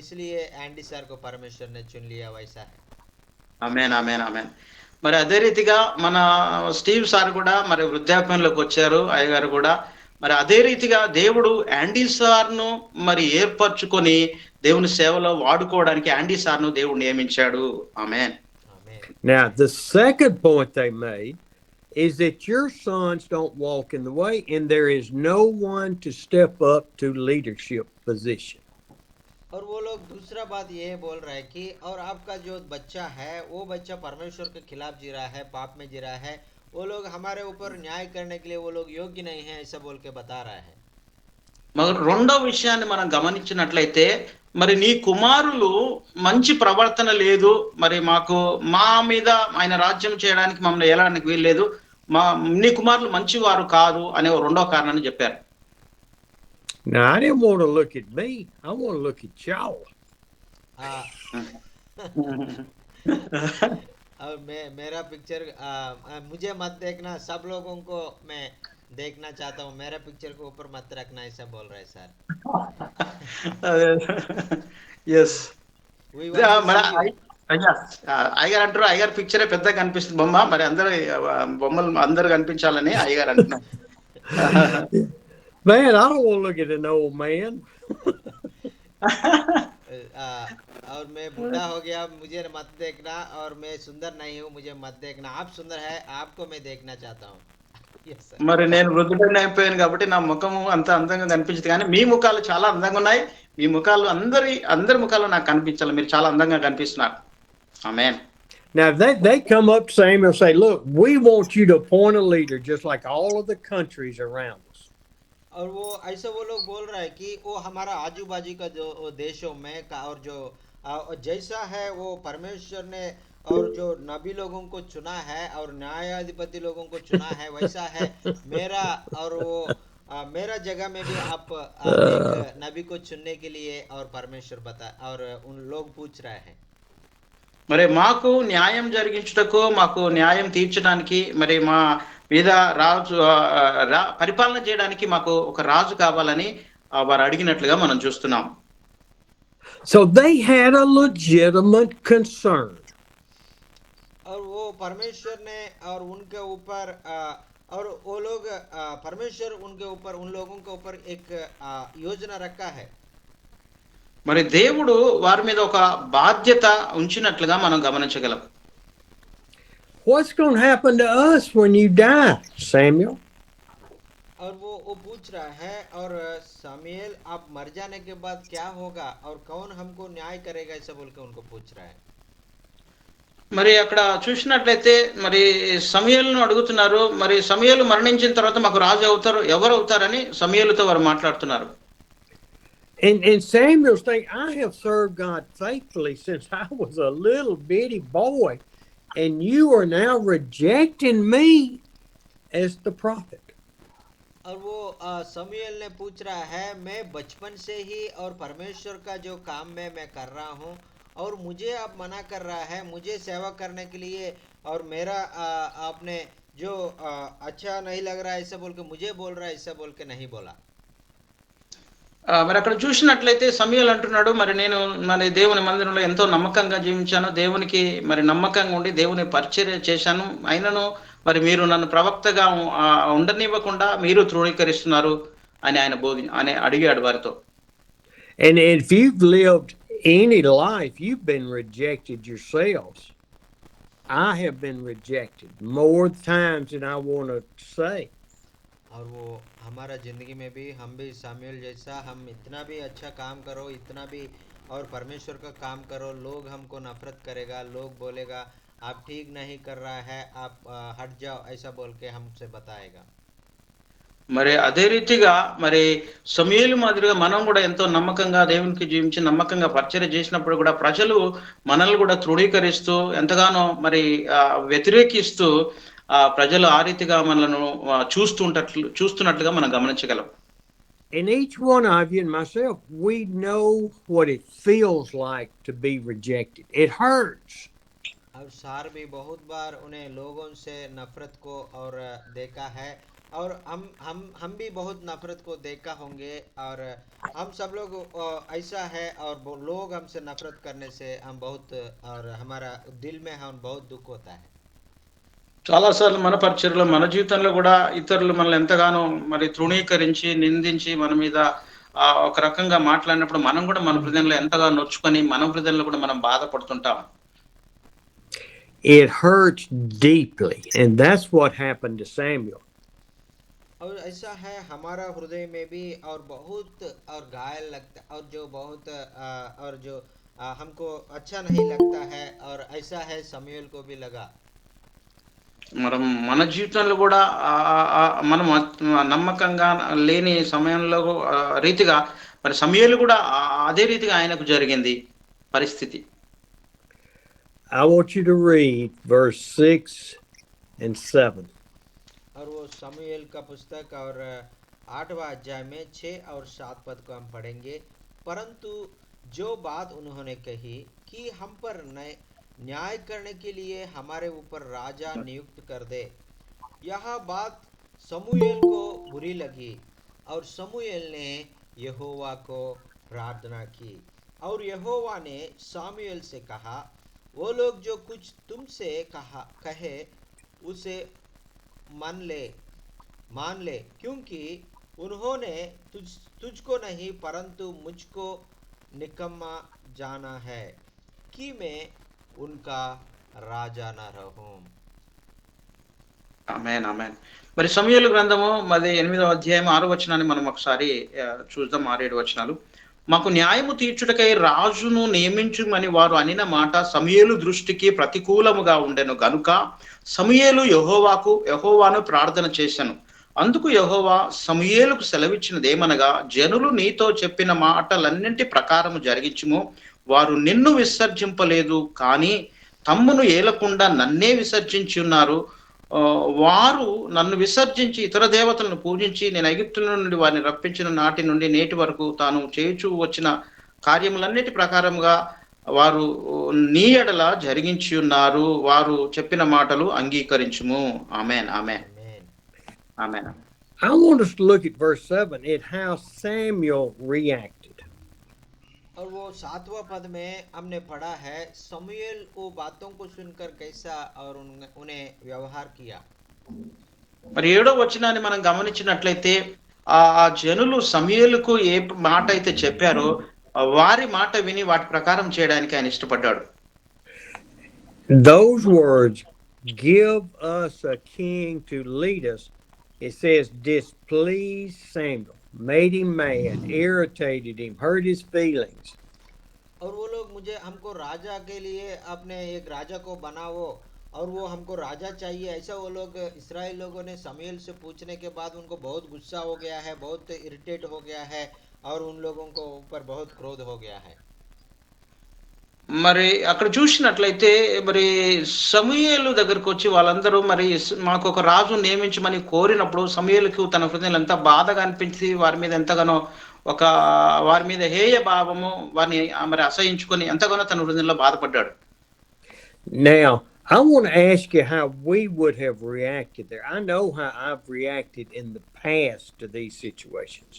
इसलिए एंडी सर को परमेश्वर ने चुन लिया, वैसा है। ఆమేన్. ఆమేన్. ఆమేన్. మరి అదే రీతిగా మన స్టీవ్ సార్ కూడా మరి వృద్ధాప్యంలోకి వచ్చారు, అయ్యగారు కూడా. మరి అదే రీతిగా దేవుడు యాండీ సార్ను మరి ఏర్పరచుకొని దేవుని సేవలో వాడుకోవడానికి యాండీ సార్ను దేవుడు నియమించాడు. ఆమేన్. Now, the second point they made is that your sons don't walk in the way, and there is no one to step up to leadership position. और वो लोग दूसरा बात ये बोल रहा है कि और आपका जो बच्चा है वो बच्चा परमेश्वर के खिलाफ जी रहा है, पाप में जी रहा है, वो लोग हमारे ऊपर न्याय करने के लिए वो लोग योग्य नहीं है, ऐसा बोल के बता रहा है। మరి రెండో విషయాన్ని మనం గమనించినట్లయితే మరి నీ కుమారులు మంచి ప్రవర్తన లేదు, మరి మా మీద ఆయన రాజ్యం చేయడానికి మమ్మల్ని ఏలడానికి వీల్లేదు, నీ కుమారులు మంచి వారు కాదు అనే రెండో కారణాన్ని చెప్పారు. Now, I didn't want to look at me. I want to look at y'all. और मेरा पिक्चर मुझे मत देखना, सब लोगों को मैं देखना चाहता हूँ, मेरा पिक्चर को ऊपर मत रखना, ऐसा बोल रहे सर। yes అయ్యగారు అంటారు, అయ్యగారు పిక్చరే పెద్దగా కనిపిస్తుంది బొమ్మ, మరి బొమ్మలు అందరూ కనిపించాలని అయ్యగారు అంటున్నారు. Man, I don't want to look at an old man. और मैं बूढ़ा हो गया, मुझे मत देखना, और मैं सुंदर नहीं हूँ, मुझे मत देखना, आप सुंदर है, आपको मैं देखना चाहता हूँ। మరి నేను వృద్ధుడైన అయిపోయాను కాబట్టి నా ముఖము అంత అందంగా కనిపించదు, కానీ మీ ముఖాలు చాలా అందంగా ఉన్నాయి, మీ ముఖాలు అందరి ముఖాలు నాకు కనిపించాలి, మీరు చాలా అందంగా కనిపిస్తున్నారు. ఆమేన్. Now, they come up to Samuel and say, look, we want you to appoint a leader just like all of the countries around us. और वो ऐसा वो लोग बोल रहा है कि वो हमारा आजू बाजू का जो देशों में का और जो जैसा है वो परमेश्वर ने और जो नबी लोगों को चुना है और न्यायाधिपति लोगों को चुना है, वैसा है मेरा, और वो मेरा जगह में भी आप एक नबी को चुनने के लिए और परमेश्वर बता और उन लोग पूछ रहे हैं। మరి మాకు న్యాయం జరిగించుటకు, మాకు న్యాయం తీర్చడానికి, మరి మా మీద రాజు పరిపాలన చేయడానికి మాకు ఒక రాజు కావాలని వారు అడిగినట్లుగా మనం చూస్తున్నాం. So they had a legitimate concern. और वो परमेश्वर ने और उनके ऊपर और वो लोग परमेश्वर उनके ऊपर उन लोगों के ऊपर एक योजना रखा है। మరి దేవుడు వారి మీద ఒక బాధ్యత ఉంచినట్లుగా మనం గమనించగలం. What's going to happen to us when you die, Samuel? और वो पूछ रहा है, और सामुएल आप मर जाने के बाद क्या होगा और कौन हमको न्याय करेगा, ऐसा बोल के उनको पूछ रहा है। మరి అక్కడ చూసినట్లయితే మరి సమూయేలును అడుగుతున్నారు, మరి సమూయేలు మరణించిన తర్వాత మాకు రాజు ఎవరు అవుతారని సమూయేలుతో వారు మాట్లాడుతున్నారు. And Samuel's thinking, I have served God faithfully since I was a little bitty boy, and you are now rejecting me as the prophet. और वो समूएल ने पूछ रहा है, मैं बचपन से ही और परमेश्वर का जो काम मैं कर रहा हूँ, और मुझे आप मना कर रहा है मुझे सेवा करने के लिए, और मेरा आपने जो अच्छा नहीं लग रहा है ऐसा बोल के मुझे बोल रहा है, ऐसा बोल के नहीं बोला। మరి అక్కడ చూసినట్లయితే సమూయేలు అంటున్నాడు, మరి నేను మరి దేవుని మందిరంలో ఎంతో నమ్మకంగా జీవించాను, దేవునికి మరి నమ్మకంగా ఉండి దేవుని పరిచర్య చేశాను, అయినను మరి మీరు నన్ను ప్రవక్తగా ఉండనివ్వకుండా మీరు తృణీకరిస్తున్నారు అని ఆయన అడిగాడు వారితో. And if you've lived any life, you've been rejected yourselves. I have been rejected more times than I want to say. और वो हमारा ज़िंदगी में भी हम भी सामुएल जैसा, हम इतना भी अच्छा काम करो, इतना भी और परमेश्वर का काम करो, लोग हमको नफरत करेगा, लोग बोलेगा आप ठीक नहीं कर रहा है, आप हट जाओ, ऐसा बोल के हमसे बताएगा। మరి అదే రీతిగా మరి సమూయేలు మాదిరిగా మనం కూడా ఎంతో నమ్మకంగా దేవునికి జీవించి నమ్మకంగా పరిచర్య చేసినప్పుడు కూడా ప్రజలు మనల్ని కూడా తృణీకరిస్తూ ఎంతగానో మరి వ్యతిరేకిస్తూ ప్రజలు ఆ రీతిగా మనలను చూస్తున్నట్లుగా మనం గమనించగలం. And each one of you and myself, we know what it feels like to be rejected. It hurts. और सार भी बहुत बार उन्हें लोगों से नफरत को और देखा है, और हम भी बहुत नफरत को देखा होंगे, और हम सब लोग ऐसा है, और लोग हमसे नफरत करने से हम बहुत, और हमारा दिल में हम बहुत दुख होता है। చాలాసార్లు మన పరిచర్యలో మన జీవితంలో కూడా ఇతరులు మనల్ని ఎంతగానో మరి తృణీకరించి నిందించి మన మీద ఒక రకంగా మాట్లాడినప్పుడు మనం కూడా మన హృదయంలో ఎంతగా నొచ్చుకొని మన హృదయంలో కూడా మనం బాధపడుతుంటాం. It hurts deeply, and that's what happened to Samuel. और ऐसा है हमारा हृदय में भी, और बहुत और घायल लगता, और जो बहुत और जो हमको अच्छा नहीं लगता है, और ऐसा है समूएल को भी लगा। మనం మన జీవితంలో కూడా మనం నమ్మకంగా లేని సమయంలో రీతిగా మరి సమూయేలు కూడా అదే రీతిగా ఆయనకు జరిగింది పరిస్థితి. I want you to read verse 6 and 7. और वो समूएल का पुस्तक और 8वां अध्याय में 6 और 7 पद को हम पढ़ेंगे। परंतु जो बात उन्होंने कही कि हम पर न्याय करने के लिए हमारे ऊपर राजा नियुक्त कर दे, यह बात समूएल को बुरी लगी, और समूएल ने यहोवा को प्रार्थना की, और यहोवा ने सामुएल से कहा, वो लोग जो कुछ तुमसे कहे उसे मान ले, क्योंकि उन्होंने तुझको नहीं परंतु मुझको निकम्मा जाना है कि मैं उनका రాజా నా రహూం. ఆమేన్ ఆమేన్. మరి సమూయేలు గ్రంథము 8వ అధ్యాయం 6వ వచనాన్ని మనం ఒకసారి చూద్దాం. 6-7 వచనాలు. మాకు న్యాయము తీర్చుటకై రాజును నియమించుమని వారు అనిన మాట సమూయేలు దృష్టికి ప్రతికూలముగా ఉండెను గనుక సమూయేలు యెహోవాను ప్రార్థన చేశాను. అందుకు యెహోవా సమూయేలుకు సెలవిచ్చినదేమనగా, జనులు నీతో చెప్పిన మాటలన్నింటి ప్రకారము జరిగించుము. వారు నిన్ను విసర్జింపలేదు, కానీ తమ్మును ఏలకుండా నన్నే విసర్జించి ఉన్నారు. వారు నన్ను విసర్జించి ఇతర దేవతలను పూజించి నేను ఐగుప్తుల నుండి వారిని రప్పించిన నాటి నుండి నేటి వరకు తాను చేయుచూ వచ్చిన కార్యములన్నిటి ప్రకారముగా వారు నీ ఎడల జరిగించి ఉన్నారు. వారు చెప్పిన మాటలు అంగీకరించుము. ఆమేన్ ఆమేన్ ఆమేన్. I want us to look at verse 7 at how Samuel reacted. और वो 7वां पद में हमने पढ़ा है समूएल वो बातों को सुनकर कैसा और उन्हें व्यवहार किया. మరి 7వ వచనాన్ని మనం గమనించినట్లయితే ఆ జనులు సమూయేలుకు ఏ మాట అయితే చెప్పారో వారి మాట విని వాటి ప్రకారం చేయడానికి ఆయన ఇష్టపడ్డాడు. Those words, give us a king to lead us, it says displeased Samuel, made him mad, irritated him, hurt his feelings. और वो लोग हमको राजा के लिए अपने एक राजा को बनाओ, और वो हमको राजा चाहिए, ऐसा वो लोग इस्राएल लोगों ने समूएल से पूछने के बाद उनको बहुत गुस्सा हो गया है, बहुत इरिटेट हो गया है, और उन लोगों को ऊपर बहुत क्रोध हो गया है। మరి అక్కడ చూసినట్లయితే మరి సమూయేలు దగ్గరకు వచ్చి వాళ్ళందరూ మరి మాకు ఒక రాజు నియమించమని కోరినప్పుడు సమూయేలుకు తన హృదయంలో ఎంత బాధగా అనిపించి వారి మీద ఎంతగానో ఒక వారి మీద హేయ భావము వారిని మరి అసహించుకొని ఎంతగానో తన హృదయంలో బాధపడ్డాడు. Now, I want to ask you how we would have reacted there. I know how I've reacted in the past to these situations.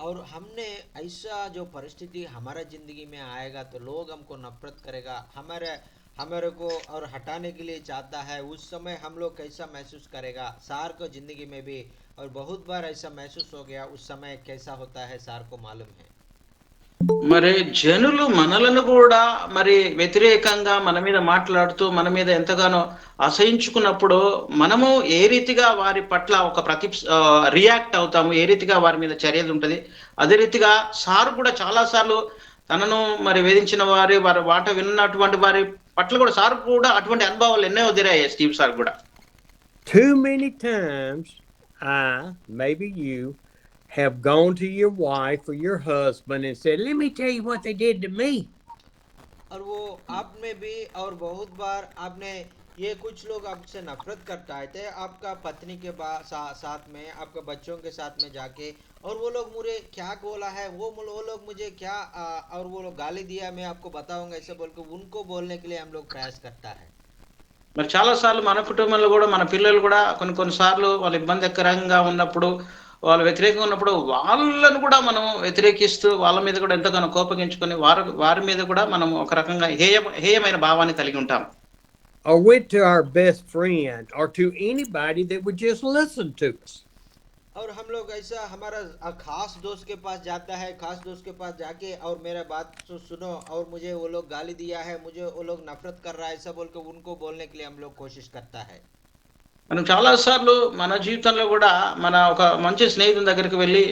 और हमने ऐसा जो परिस्थिति हमारा जिंदगी में आएगा तो लोग हमको नफरत करेगा, हमारे हमारे को और हटाने के लिए चाहता है, उस समय हम लोग कैसा महसूस करेगा। सार को जिंदगी में भी और बहुत बार ऐसा महसूस हो गया, उस समय कैसा होता है सार को मालूम है। మరి జనులు మనలను కూడా మరి వ్యతిరేకంగా మన మీద మాట్లాడుతూ మన మీద ఎంతగానో అసహించుకున్నప్పుడు మనము ఏ రీతిగా వారి పట్ల ఒక రియాక్ట్ అవుతాము, ఏ రీతిగా వారి మీద చర్యలు ఉంటది. అదే రీతిగా సార్ కూడా చాలా సార్లు తనను మరి వేధించిన వారి మాట విన్నటువంటి వారి పట్ల కూడా సార్ కూడా అటువంటి అనుభవాలు ఎన్నో ఎదురయ్యాయి స్టీవ్ సార్ కూడా. Too many times, maybe you, have gone to your wife or your husband and said, "Let me tell you what they did to me." और वो आप में भी, और बहुत बार आपने ये कुछ लोग आपसे नफरत करता है थे आपका पत्नी के साथ में, आपका बच्चों के साथ में जाके, और वो लोग मुझे क्या बोला है, वो लोग मुझे क्या और वो लोग गाली दिया, मैं आपको बताऊंगा, ऐसे बोल के उनको बोलने के लिए हम लोग प्रयास करता है। మరి చాలా సార్లు మన కుటుంబంలో కూడా మన పిల్లలు కూడా కొన్ని సార్లు వాళ్ళు ఇబ్బందికరంగా ఉన్నప్పుడు, వాళ్ళు వ్యతిరేకంగా ఉన్నప్పుడు వాళ్ళను కూడా మనం వ్యతిరేకిస్తూ వాళ్ళ మీద కూడా ఎంతగానో కోపగించుకొని వారి మీద కూడా మనం ఒక రకంగా హేయమైన భావాన్ని కలిగి ఉంటాం. Or went to our best friend or to anybody that would just listen to us. और हम लोग ऐसा हमारा खास दोस्त के पास जाता है, खास दोस्त के पास जाके और मेरा बात सुनो, और मुझे वो लोग गाली दिया है, मुझे वो लोग नफरत कर रहा है, ऐसा बोल के उनको बोलने के लिए हम लोग कोशिश करता है। మనం చాలా సార్లు మన జీవితంలో కూడా మన ఒక మంచి స్నేహితుల దగ్గరికి వెళ్ళి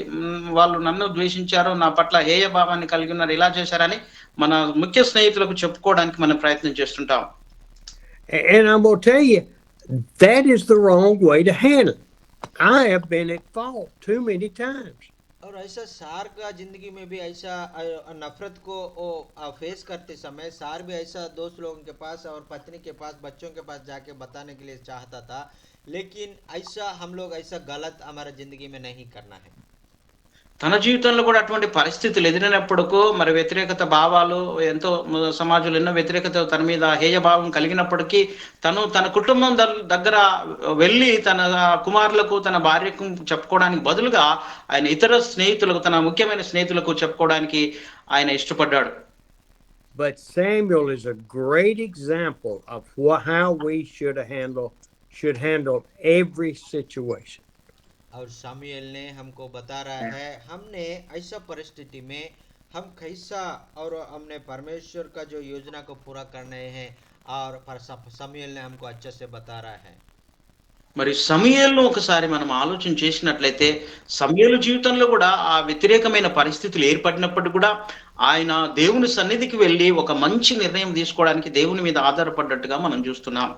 వాళ్ళు నన్ను ద్వేషించారు, నా పట్ల హేయ భావాన్ని కలిగి ఉన్నారు, ఇలా చేశారని మన ముఖ్య స్నేహితులకు చెప్పుకోవడానికి మనం ప్రయత్నం చేస్తుంటాం. And I'm going to tell you, that is the wrong way to handle it. I have been at fault too many times. और ऐसा सार का जिंदगी में भी ऐसा नफरत को फेस करते समय सार भी ऐसा दोस्त लोगों के पास और पत्नी के पास, बच्चों के पास जाके बताने के लिए चाहता था, लेकिन ऐसा हम लोग ऐसा गलत हमारा जिंदगी में नहीं करना है। తన జీవితంలో కూడా అటువంటి పరిస్థితులు ఎదురైనప్పుడుకు మరి వ్యతిరేకత భావాలు ఎంతో సమాజంలో ఎన్నో వ్యతిరేకత తన మీద హేయ భావం కలిగినప్పటికీ తన కుటుంబం దగ్గర వెళ్ళి తన కుమారులకు తన భార్యకు చెప్పుకోవడానికి బదులుగా ఆయన ఇతర స్నేహితులకు, తన ముఖ్యమైన స్నేహితులకు చెప్పుకోవడానికి ఆయన ఇష్టపడ్డాడు. But Samuel is a great example of how we should handle every situation. और सामुएल ने हमको बता रहा है हमने ऐसा परिस्थिति में हम कैसा, और हमने परमेश्वर का जो योजना को पूरा करने हैं, और सामुएल ने हमको अच्छे से बता रहा है। మరి సమూయేలును ఒకసారి మనం ఆలోచన చేసినట్లయితే సమూయేలు జీవితంలో కూడా ఆ వ్యతిరేకమైన పరిస్థితులు ఏర్పడినప్పటికీ కూడా ఆయన దేవుని సన్నిధికి వెళ్ళి ఒక మంచి నిర్ణయం తీసుకోవడానికి దేవుని మీద ఆధారపడ్డట్టుగా మనం చూస్తున్నాం.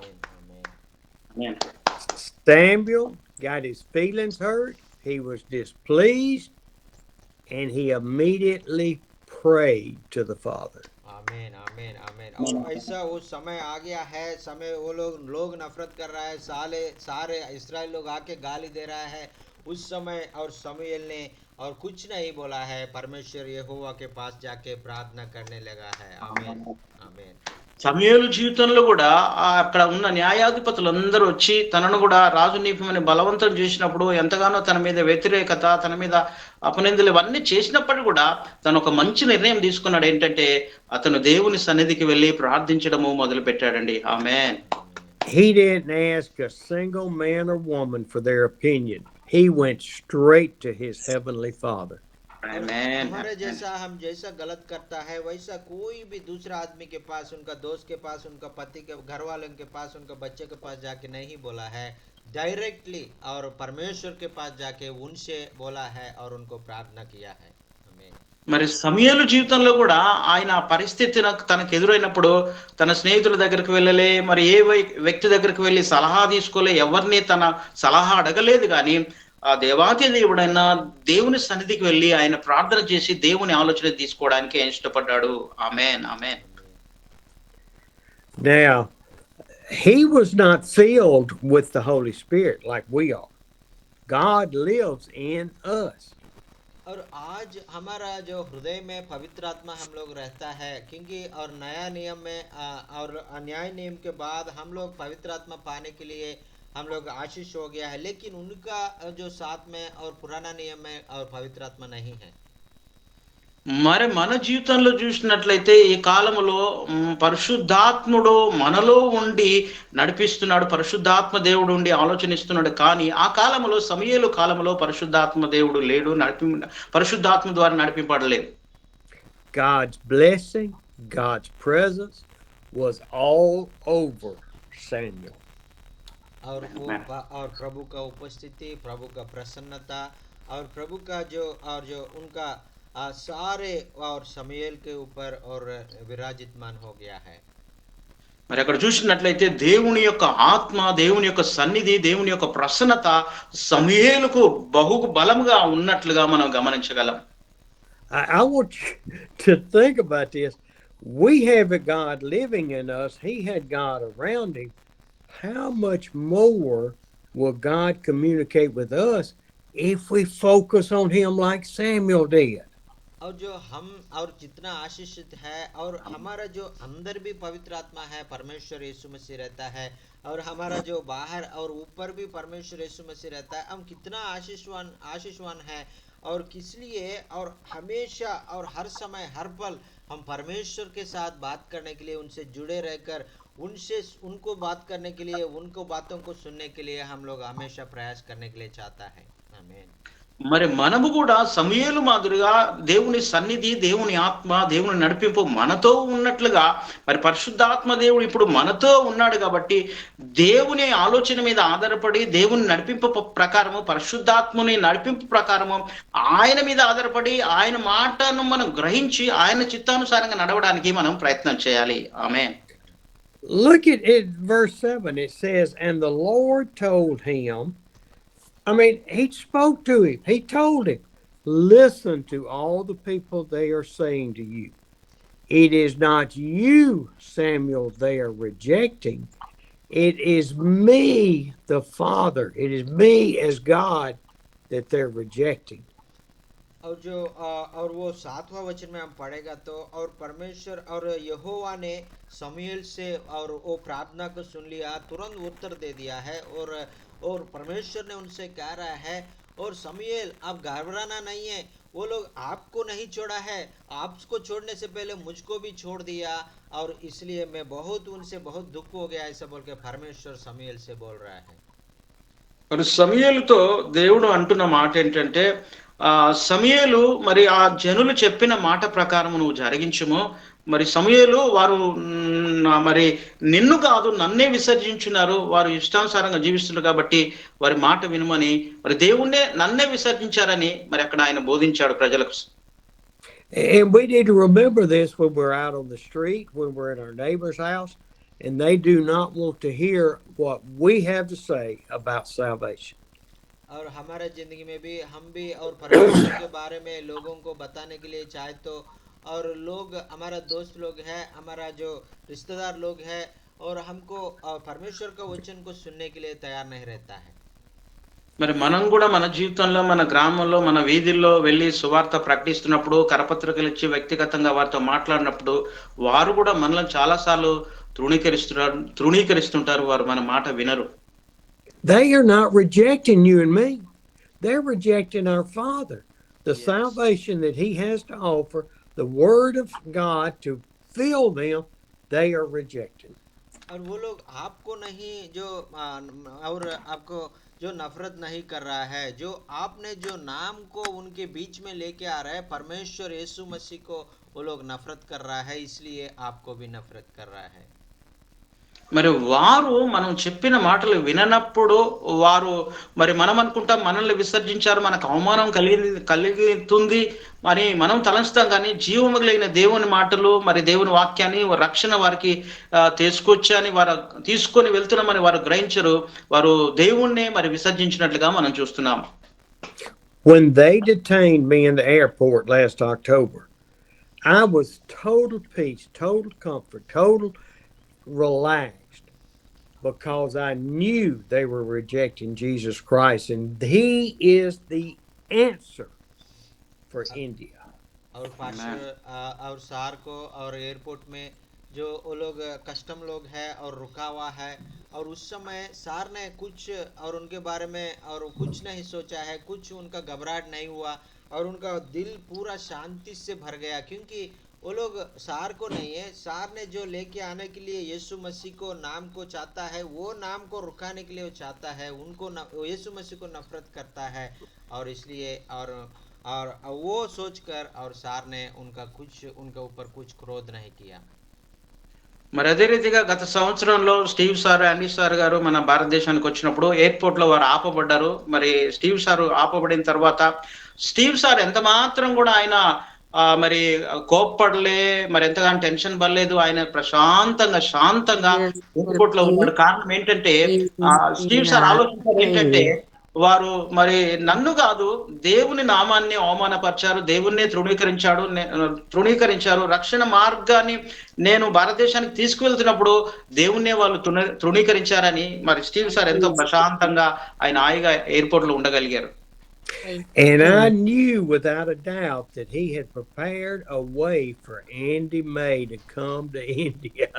Samuel got his feelings hurt, he was displeased, and he immediately prayed to the Father. आमीन आमीन आमीन। और ऐसा वो समय आ गया है, समय वो लोग नफरत कर रहा है, सारे इस्राएल लोग आके गाली दे रहा है उस समय, और समूएल ने और कुछ नहीं बोला है, परमेश्वर यहोवा के पास जाके प्रार्थना करने लगा है। आमीन आमीन। సమూయేలు జీవితంలో కూడా అక్కడ ఉన్న న్యాయాధిపతులందరూ వచ్చి తనను కూడా రాజు నియమని బలవంతం చేసినప్పుడు ఎంతగానో తన మీద వ్యతిరేకత, తన మీద అపనిందలు ఇవన్నీ చేసినప్పటికీ కూడా తను ఒక మంచి నిర్ణయం తీసుకున్నాడు. ఏంటంటే అతను దేవుని సన్నిధికి వెళ్ళి ప్రార్థించడము మొదలు పెట్టాడండి. ఆమేన్. He didn't ask a single man or woman for their opinion. He went straight to his heavenly Father. हमारे जैसा हम जैसा गलत करता है वैसा कोई भी दूसरा आदमी के पास, उनका दोस्त के पास, उनका पति के घर वालों के पास, उनका बच्चे के पास जाके नहीं बोला है, डायरेक्टली और परमेश्वर के पास जाके उनसे बोला है और उनको प्रार्थना किया है। మరి సమూయేలు జీవితంలో కూడా ఆయన ఆ పరిస్థితి తనకు ఎదురైనప్పుడు తన స్నేహితుల దగ్గరికి వెళ్ళలే, మరి ఏ వ్యక్తి దగ్గరికి వెళ్ళి సలహా తీసుకోలే, ఎవరిని తన సలహా అడగలేదు. కానీ ఆ దేవాతి దేవుడైన దేవుని సన్నిధికి వెళ్ళి ఆయన ప్రార్థన చేసి దేవుని ఆలోచన తీసుకోవడానికి ఆయన ఇష్టపడ్డాడు. ఆమేన్, ఆమేన్. Now, he was not filled with the Holy Spirit like we are. God lives in us. और आज हमारा जो हृदय में पवित्र आत्मा हम लोग रहता है, क्योंकि और नया नियम में और न्याय नियम के बाद हम लोग पवित्र आत्मा पाने के लिए हम लोग आशीष हो गया है, लेकिन उनका जो साथ में और पुराना नियम में और पवित्र आत्मा नहीं है। మరి మన జీవితంలో చూసినట్లయితే ఈ కాలములో పరిశుద్ధాత్ముడు మనలో ఉండి నడిపిస్తున్నాడు. పరిశుద్ధాత్మ దేవుడు ఉండి ఆలోచనిస్తున్నాడు. కానీ ఆ కాలంలో సమూయేలు కాలంలో పరిశుద్ధాత్మ దేవుడు లేడు. పరిశుద్ధాత్మ ద్వారా నడిపింపబడలేదు. God's blessing, God's presence was all over Samuel. और वो और प्रभु का उपस्थिति, प्रभु का प्रसन्नता और प्रभु का जो उनका सारे और शमूएल के ऊपर और विराजितमान हो गया है। మరి అక్కడ చూసినట్లయితే దేవుని యొక్క ఆత్మ, దేవుని యొక్క సన్నిధి, దేవుని యొక్క ప్రసన్నత సమూయేలుకు బహు బలముగా ఉన్నట్లుగా మనం గమనించగలం. I want you to think about this. We have a God living in us. He had God around him. How much more will God communicate with us if we focus on him like Samuel did? और जो हम और जितना आशीषित है और हमारा जो अंदर भी पवित्र आत्मा है, परमेश्वर यीशु मसीह रहता है, और हमारा जो बाहर और ऊपर भी परमेश्वर यीशु मसीह रहता है, हम कितना आशीषवान है। और किस लिए और हमेशा और हर समय हर पल हम परमेश्वर के साथ बात करने के लिए, उनसे जुड़े रहकर उनको बात करने के लिए, उनको बातों को सुनने के लिए हम लोग हमेशा प्रयास करने के लिए चाहता है। आमीन। మరి మనము కూడా సమూయేలు మాదిరిగా దేవుని సన్నిధి, దేవుని ఆత్మ, దేవుని నడిపింపు మనతో ఉన్నట్లుగా మరి పరిశుద్ధాత్మ దేవుడు ఇప్పుడు మనతో ఉన్నాడు కాబట్టి దేవుని ఆలోచన మీద ఆధారపడి దేవుని నడిపింపు ప్రకారము, పరిశుద్ధాత్మని నడిపింపు ప్రకారము ఆయన మీద ఆధారపడి ఆయన మాటను మనం గ్రహించి ఆయన చిత్తానుసారంగా నడవడానికి మనం ప్రయత్నం చేయాలి. ఆమేన్. Look at it, verse 7. It says, and the Lord told him, he spoke to him. He told him, listen to all the people they are saying to you. It is not you, Samuel, they are rejecting. It is me, the Father. It is me as God that they're rejecting. और वो 7वां वचन में हम पढ़ेगा तो, और परमेश्वर और यहोवा ने शमूएल से और वो प्रार्थना को सुन लिया, तुरंत उत्तर दे दिया है। और परमेश्वर ने उनसे कह रहा है, और शमूएल आप घबराना नहीं है, वो लोग आपको नहीं छोड़ा है, आपको छोड़ने से पहले मुझको भी छोड़ दिया, और इसलिए मैं उनसे बहुत दुख हो गया, ऐसा बोल के परमेश्वर शमूएल से बोल रहा है। మరి సమూయేలుతో దేవుడు అంటున్న మాట ఏంటంటే, సమూయేలు మరి ఆ జనులు చెప్పిన మాట ప్రకారం నువ్వు జరిగించుము. మరి సమూయేలు వారు మరి నిన్ను కాదు నన్నే విసర్జించున్నారు, వారు ఇష్టానుసారంగా జీవిస్తున్నారు కాబట్టి వారి మాట వినుమని, మరి దేవుణ్ణే నన్నే విసర్జించారని మరి అక్కడ ఆయన బోధించాడు ప్రజలకు. And we need to remember this when we're out on the street, when we're in our neighbor's house, and they do not want to hear what we have to say about salvation. और हमारे जिंदगी में भी हम भी और परमेश्वर के बारे में लोगों को बताने के लिए चाहे तो, और लोग हमारा दोस्त लोग हैं, हमारा जो रिश्तेदार लोग हैं, और हमको परमेश्वर का वचन को सुनने के लिए तैयार नहीं रहता है। మరి మనం కూడా మన జీవితంలో, మన గ్రామంలో, మన వీధుల్లో వెళ్ళి సువార్త ప్రకటిస్తున్నప్పుడు, కరపత్రికలు ఇచ్చి వ్యక్తిగతంగా వారితో మాట్లాడినప్పుడు వారు కూడా మనల్ని చాలాసార్లు తృణీకరిస్తుంటారు, వారు మన మాట వినరు. They are not rejecting you and me. They're rejecting our Father. The salvation that he has to offer, the word of God to fill them, they are rejecting. और वो लोग आपको नहीं जो और आपको जो नफरत नहीं कर रहा है, जो आपने जो नाम को उनके बीच में लेके आ रहा है, परमेश्वर यीशु मसीह को वो लोग नफरत कर रहा है, इसलिए आपको भी नफरत कर रहा है। మరి వారు మనం చెప్పిన మాటలు విననప్పుడు వారు మరి మనం అనుకుంటాం మనల్ని విసర్జించారు, మనకు అవమానం కలుగుతుంది మరి మనం తలంచుతాం. కానీ జీవము కలిగిన దేవుని మాటలు, మరి దేవుని వాక్యాన్ని, రక్షణ వారికి తీసుకొచ్చని వారు తీసుకొని వెళ్తున్నామని వారు గ్రహించరు, వారు దేవుణ్ణి మరి విసర్జించినట్లుగా మనం చూస్తున్నాం. When they detained me in the airport last October, I was total peace, total comfort, total relaxed because I knew they were rejecting Jesus Christ, and He is the answer for India. और Amen. Pastor और सार को और airport में जो वो लोग custom लोग है और रुका हुआ है, और उस समय सार ने कुछ और उनके बारे में और कुछ नहीं सोचा है, कुछ उनका घबराहट नहीं हुआ, और उनका दिल पूरा शांति से भर गया, क्योंकि वो लोग सार को नहीं है, सार ने जो लेके आने के लिए यीशु मसीह को नाम को चाहता है, वो नाम को रुकाने के लिए वो चाहता है, उनको वो यीशु मसीह को नफरत करता है, और इसलिए और वो सोचकर और सार ने उनके ऊपर कुछ क्रोध नहीं किया। మరి అదే రీతిగా గత సంవత్సరంలో స్టీవ్ సార్, యాండీ సార్ గారు మన భారతదేశానికి వచ్చినప్పుడు ఎయిర్‌పోర్ట్‌లో వారు ఆపబడ్డారు. మరి స్టీవ్ సారు ఆపబడిన తర్వాత స్టీవ్ సార్ ఎంత మాత్రం గూడా ఆయన మరి కోప్పడలే, మరి ఎంతగానో టెన్షన్ పడలేదు. ఆయన ప్రశాంతంగా, శాంతంగా ఎయిర్‌పోర్ట్‌లో ఉన్నాడు. కారణం ఏంటంటే స్టీవ్ సార్ ఆలోచించారు ఏంటంటే వారు మరి నన్ను కాదు, దేవుని నామాన్ని అవమానపరిచారు, దేవుణ్ణే తృణీకరించారు. రక్షణ మార్గాన్ని నేను భారతదేశానికి తీసుకువెళ్తున్నప్పుడు దేవుణ్ణే వాళ్ళు తృణీకరించారని మరి స్టీవ్ సార్ ఎంతో ప్రశాంతంగా ఆయన హాయిగా ఎయిర్‌పోర్ట్‌లో ఉండగలిగారు. And I knew without a doubt that he had prepared a way for Andy May to come to India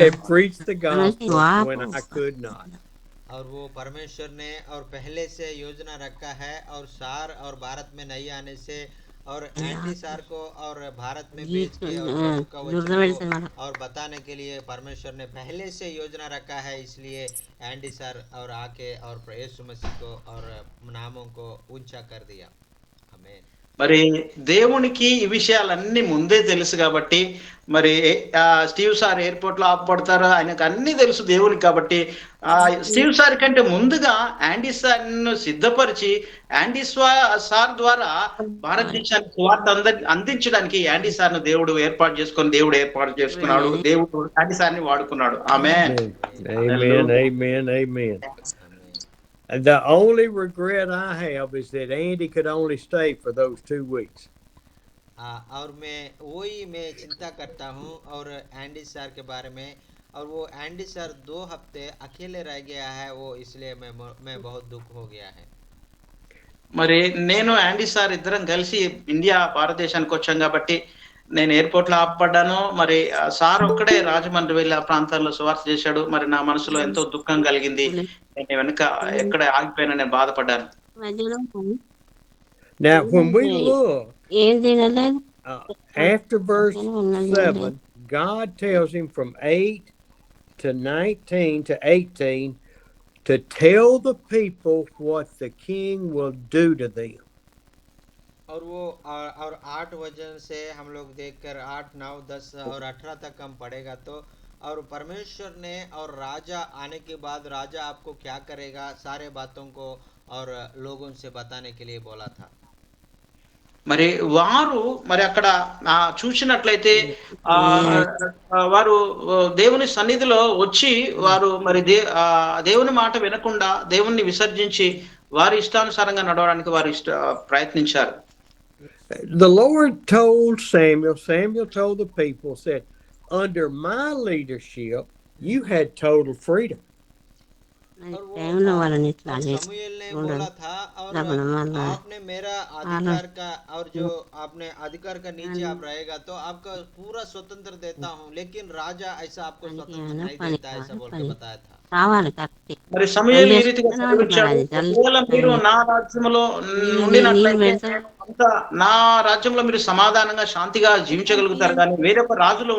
and preach the gospel when I could not. और वो परमेश्वर ने और पहले से योजना रखा है, और सार और भारत में नहीं आने से और एंटी सार को और भारत में भेज के और प्रभु का वचन को और बताने के लिए परमेश्वर ने पहले से योजना रखा है, इसलिए एंटी सार और आके और यीशु मसीह को और नामों को ऊंचा कर दिया। आमीन। మరి దేవునికి ఈ విషయాలన్నీ ముందే తెలుసు కాబట్టి మరి స్టీవ్ సార్ ఎయిర్‌పోర్ట్‌లో ఆపబడతారు. ఆయనకు అన్నీ తెలుసు దేవునికి కాబట్టి స్టీవ్ సార్ కంటే ముందుగా యాండీ సార్‌ను సిద్ధపరిచి సార్ ద్వారా భారతదేశానికి సువార్త అందించడానికి యాండీ సార్‌ను దేవుడు ఏర్పాటు చేసుకున్నాడు. దేవుడు యాండీ సార్‌ని వాడుకున్నాడు. ఆమేన్. Amen. Amen. Amen. The only regret I have is that Andy could only stay for those 2 weeks. और मैं चिंता करता हूँ और एंडी सर के बारे में, और वो एंडी सर 2 हफ्ते अकेले रह गया है, वो इसलिए मैं बहुत दुख हो गया है। మరి నేను యాండీ సార్ ఇద్దరం కలిసి ఇండియా భారతదేశానికి వచ్చాం కాబట్టి నేను ఎయిర్‌పోర్ట్‌లో ఆపబడ్డాను. మరి సార్ ఒక్కడే రాజమండ్రి వెళ్ళి ఆ ప్రాంతాల్లో సువార్త చేశాడు. మరి నా మనసులో ఎంతో దుఃఖం కలిగింది. నేను వెనక ఎక్కడ ఆగిపోయానని నేను బాధపడ్డాను. Now, when we look after verse 7, God tells him from 8 to 19 to 18 to tell the people what the king will do to them. और वो और 8 वचन से हम लोग देखकर 8, 9, 10 और 18 तक हम पढ़ेगा तो, और परमेश्वर ने और राजा आने के बाद राजा आपको क्या करेगा सारे बातों को और लोगों से बताने के लिए बोला था। మరి వారు మరి అక్కడ చూసినట్లయితే వారు దేవుని సన్నిధిలో వచ్చి వారు మరి దేవుని మాట వినకుండా దేవుణ్ణి విసర్జించి వారి ఇష్టానుసారంగా నడవడానికి వారు ప్రయత్నించారు. The Lord told Samuel told the people, said, under my leadership, you had total freedom. और शमूएल ने बोला था, और आपने मेरा अधिकार का और जो आपने अधिकार का नीचे आप रहेगा तो आपका पूरा स्वतंत्र देता हूँ, लेकिन राजा ऐसा आपको स्वतंत्र नहीं देता, ऐसा बोल के बताया था। మరి సమూయేలు ఈ రీతిగా సెలవిచ్చాడు, ఒకవేళ మీరు నా రాజ్యంలో ఉండినట్లయితే నా రాజ్యంలో మీరు సమాధానంగా శాంతిగా జీవించగలుగుతారు, కానీ వేరొక రాజుల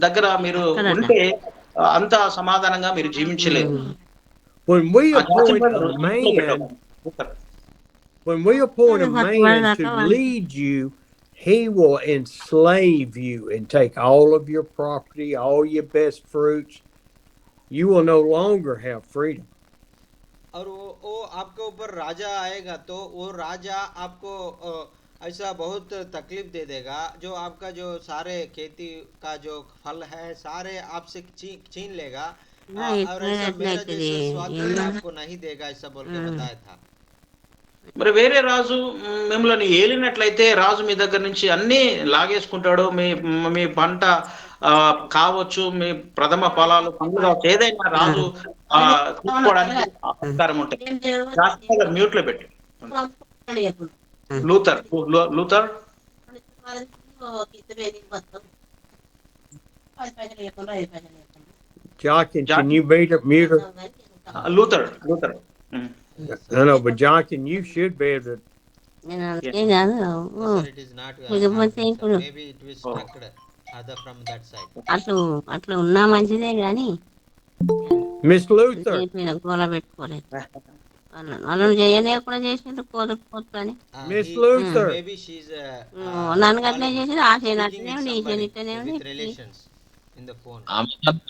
దగ్గర మీరు ఉంటే అంత సమాధానంగా మీరు జీవించలేరు. When we appoint a man to lead you, he will enslave you and take all of your property, all your best fruits. You will no longer have freedom. और वो आपके ऊपर राजा आएगा तो वो राजा आपको ऐसा बहुत तकलीफ दे देगा, जो आपका जो सारे खेती का जो फल है सारे आपसे छीन लेगा, और ऐसा मेरा जैसा स्वातंत्र आपको नहीं देगा, ऐसा बोल के बताया था। మరి వేరే రాజు మిమ్మల్ని ఏలినట్లయితే రాజు మీ దగ్గర నుంచి అన్ని లాగేసుకుంటాడు. మీ మీ పంట కావచ్చు, మీ ప్రథమ ఫలాలు పండ్లు కావచ్చు, ఏదైనా రాజు తీసుకోవడానికి ఆస్కారం ఉంటుంది. జాగ్రత్తగా మ్యూట్ లో పెట్టి Luther Luther Jochen, can you mute her? Luther Luther No, but Jochen, you should be able to. నేను అందుకే కాదు Sir, it is not లేకపోతే happening, sir. ఇప్పుడు Maybe it was struck other from that side. అట్లా ఉన్నా మంచిదే కానీ Miss Luther, మీద గోల పెట్టుకోలేదు వాళ్ళని చేయలేకుండా చేసిండ్రు కోరుకోవద్దని Miss He, Luther. maybe she's నన్ను అట్లే calling, చేసింది ఆ speaking చేయనట్లనే with ఉండి ఈ somebody చేయనిట్టనే with ఉండి relations in the phone.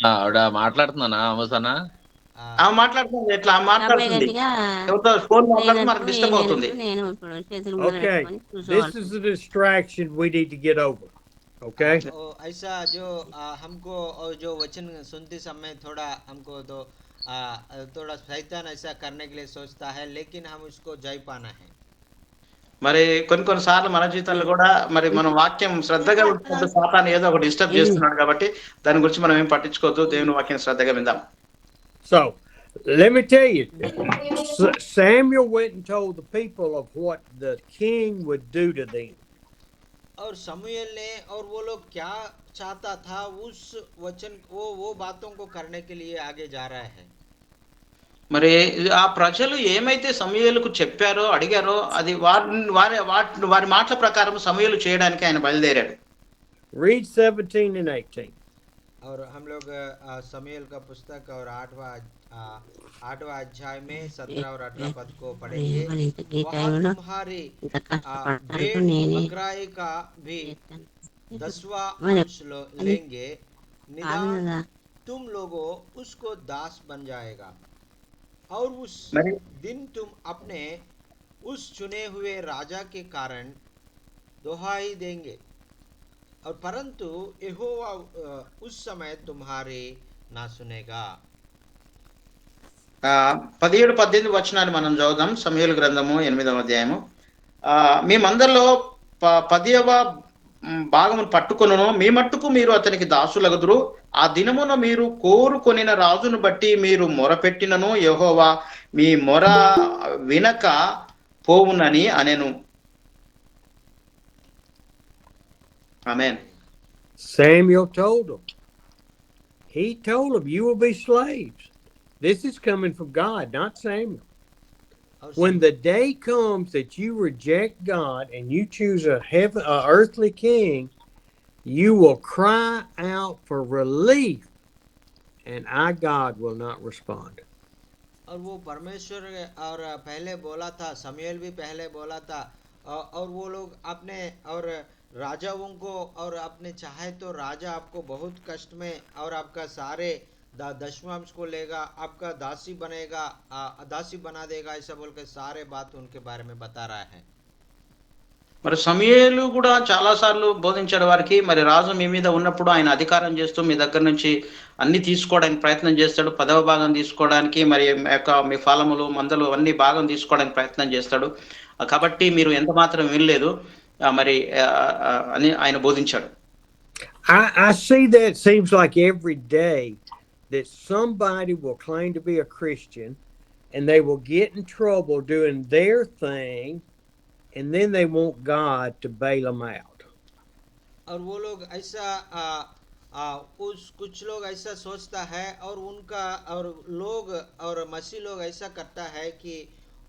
ఆవిడ మాట్లాడుతున్నానా అమసనా మాట్లాడుతుంది. ఎట్లా డబ్బే మాట్లాడుతుంది? గట్టిగా ఎవరితో ఫోన్ మాట్లాడితే మనకు లేనప్పుడు డిస్టర్బ్ అవుతుంది. నేను ఇప్పుడు చేతులు ముందర Okay, పెట్టుకొని this కూర్చోవాలి is a distraction we need to get over. Okay? ऐसा जो हमको और जो वचन सुनते समय थोड़ा हमको तो थोड़ा शैतान ऐसा करने के लिए सोचता है, लेकिन हम उसको जय पाना है. మరి కొన్ని సార్లు మన జీవితాల్లో కూడా మరి మనం వాక్యం శ్రద్ధగా వింటున్నప్పుడు సాతాను ఏదో ఒకటి డిస్టర్బ్ చేస్తున్నాడు కాబట్టి దాని గురించి మనం ఏం పట్టించుకోవద్దు. దేవుని వాక్యం శ్రద్ధగా విందాం. So, let me tell you, Samuel went and told the people of what the king would do to them. और समूएल ने और वो लोग क्या चाहता था उस वचन वो बातों को करने के लिए आगे जा रहा है. మరి ఆ ప్రజలు ఏమైతే సమూయేలుకు చెప్పారో అడిగారో అది వారి మాటల ప్రకారం సమూయేలు చేయడానికి ఆయన బయలుదేరాడు. Read 17 and 18. और हम लोग समूएल का पुस्तक और 8वां अध्याय में 17 और 18 पद को पढ़ेंगे. ఈ वहाँ టైంలో तुम्हारी ఇంత కష్టపడతారు भेड़ నేనే बकराई का भी చేస్తాను 10वां మరి अंश लेंगे, निदान అవునదా तुम लोगों उसको दास बन जाएगा, और उस మరి दिन तुम अपने उस चुने हुए राजा के कारण दोहाई देंगे, और परंतु यहोवा उस समय तुम्हारी ना सुनेगा. 17-18 వచనాలు మనం చదువుదాం. సమూయేలు గ్రంథము 8వ అధ్యాయము. మీ మందల్లో 10వ భాగమును పట్టుకొనును, మీ మట్టుకు మీరు అతనికి దాసులగుదురు. ఆ దినమున మీరు కోరుకొనిన రాజును బట్టి మీరు మొరపెట్టినను యెహోవా మీ మొర వినక పోవునని అనెను. ఆమేన్. Samuel told them. He told them, you will be slaves. This is coming from God, not Samuel. और When the day comes that you reject God and you choose a earthly king, you will cry out for relief, and our God will not respond. और वो परमेश्वर और पहले बोला था, समूएल भी पहले बोला था, और वो लोग अपने और राजाओं को और अपने चाहे तो राजा आपको बहुत कष्ट में और आपका सारे दशमांश को लेगा, आपका दासी बनेगा, दासी बना देगा, ऐसा बोल के सारे बात उनके बारे में बता रहा है. మరి సమూయేలు కూడా చాలా సార్లు బోధించాడు వారికి. మరి రాజు మీ మీద ఉన్నప్పుడు ఆయన అధికారం చేస్తూ మీ దగ్గర నుంచి అన్ని తీసుకోవడానికి ప్రయత్నం చేస్తాడు. 10వ భాగం తీసుకోవడానికి, మరి మీ ఫలములు మందలు అన్ని భాగం తీసుకోవడానికి ప్రయత్నం చేస్తాడు. కాబట్టి మీరు ఎంత మాత్రం వినలేదు మరి అని ఆయన బోధించాడు. I see that seems like every day that somebody will claim to be a Christian and they will get in trouble doing their thing, and then they want God to bail them out. और वो लोग ऐसा कुछ लोग ऐसा सोचता है, और उनका और लोग और मसीह लोग ऐसा करता है कि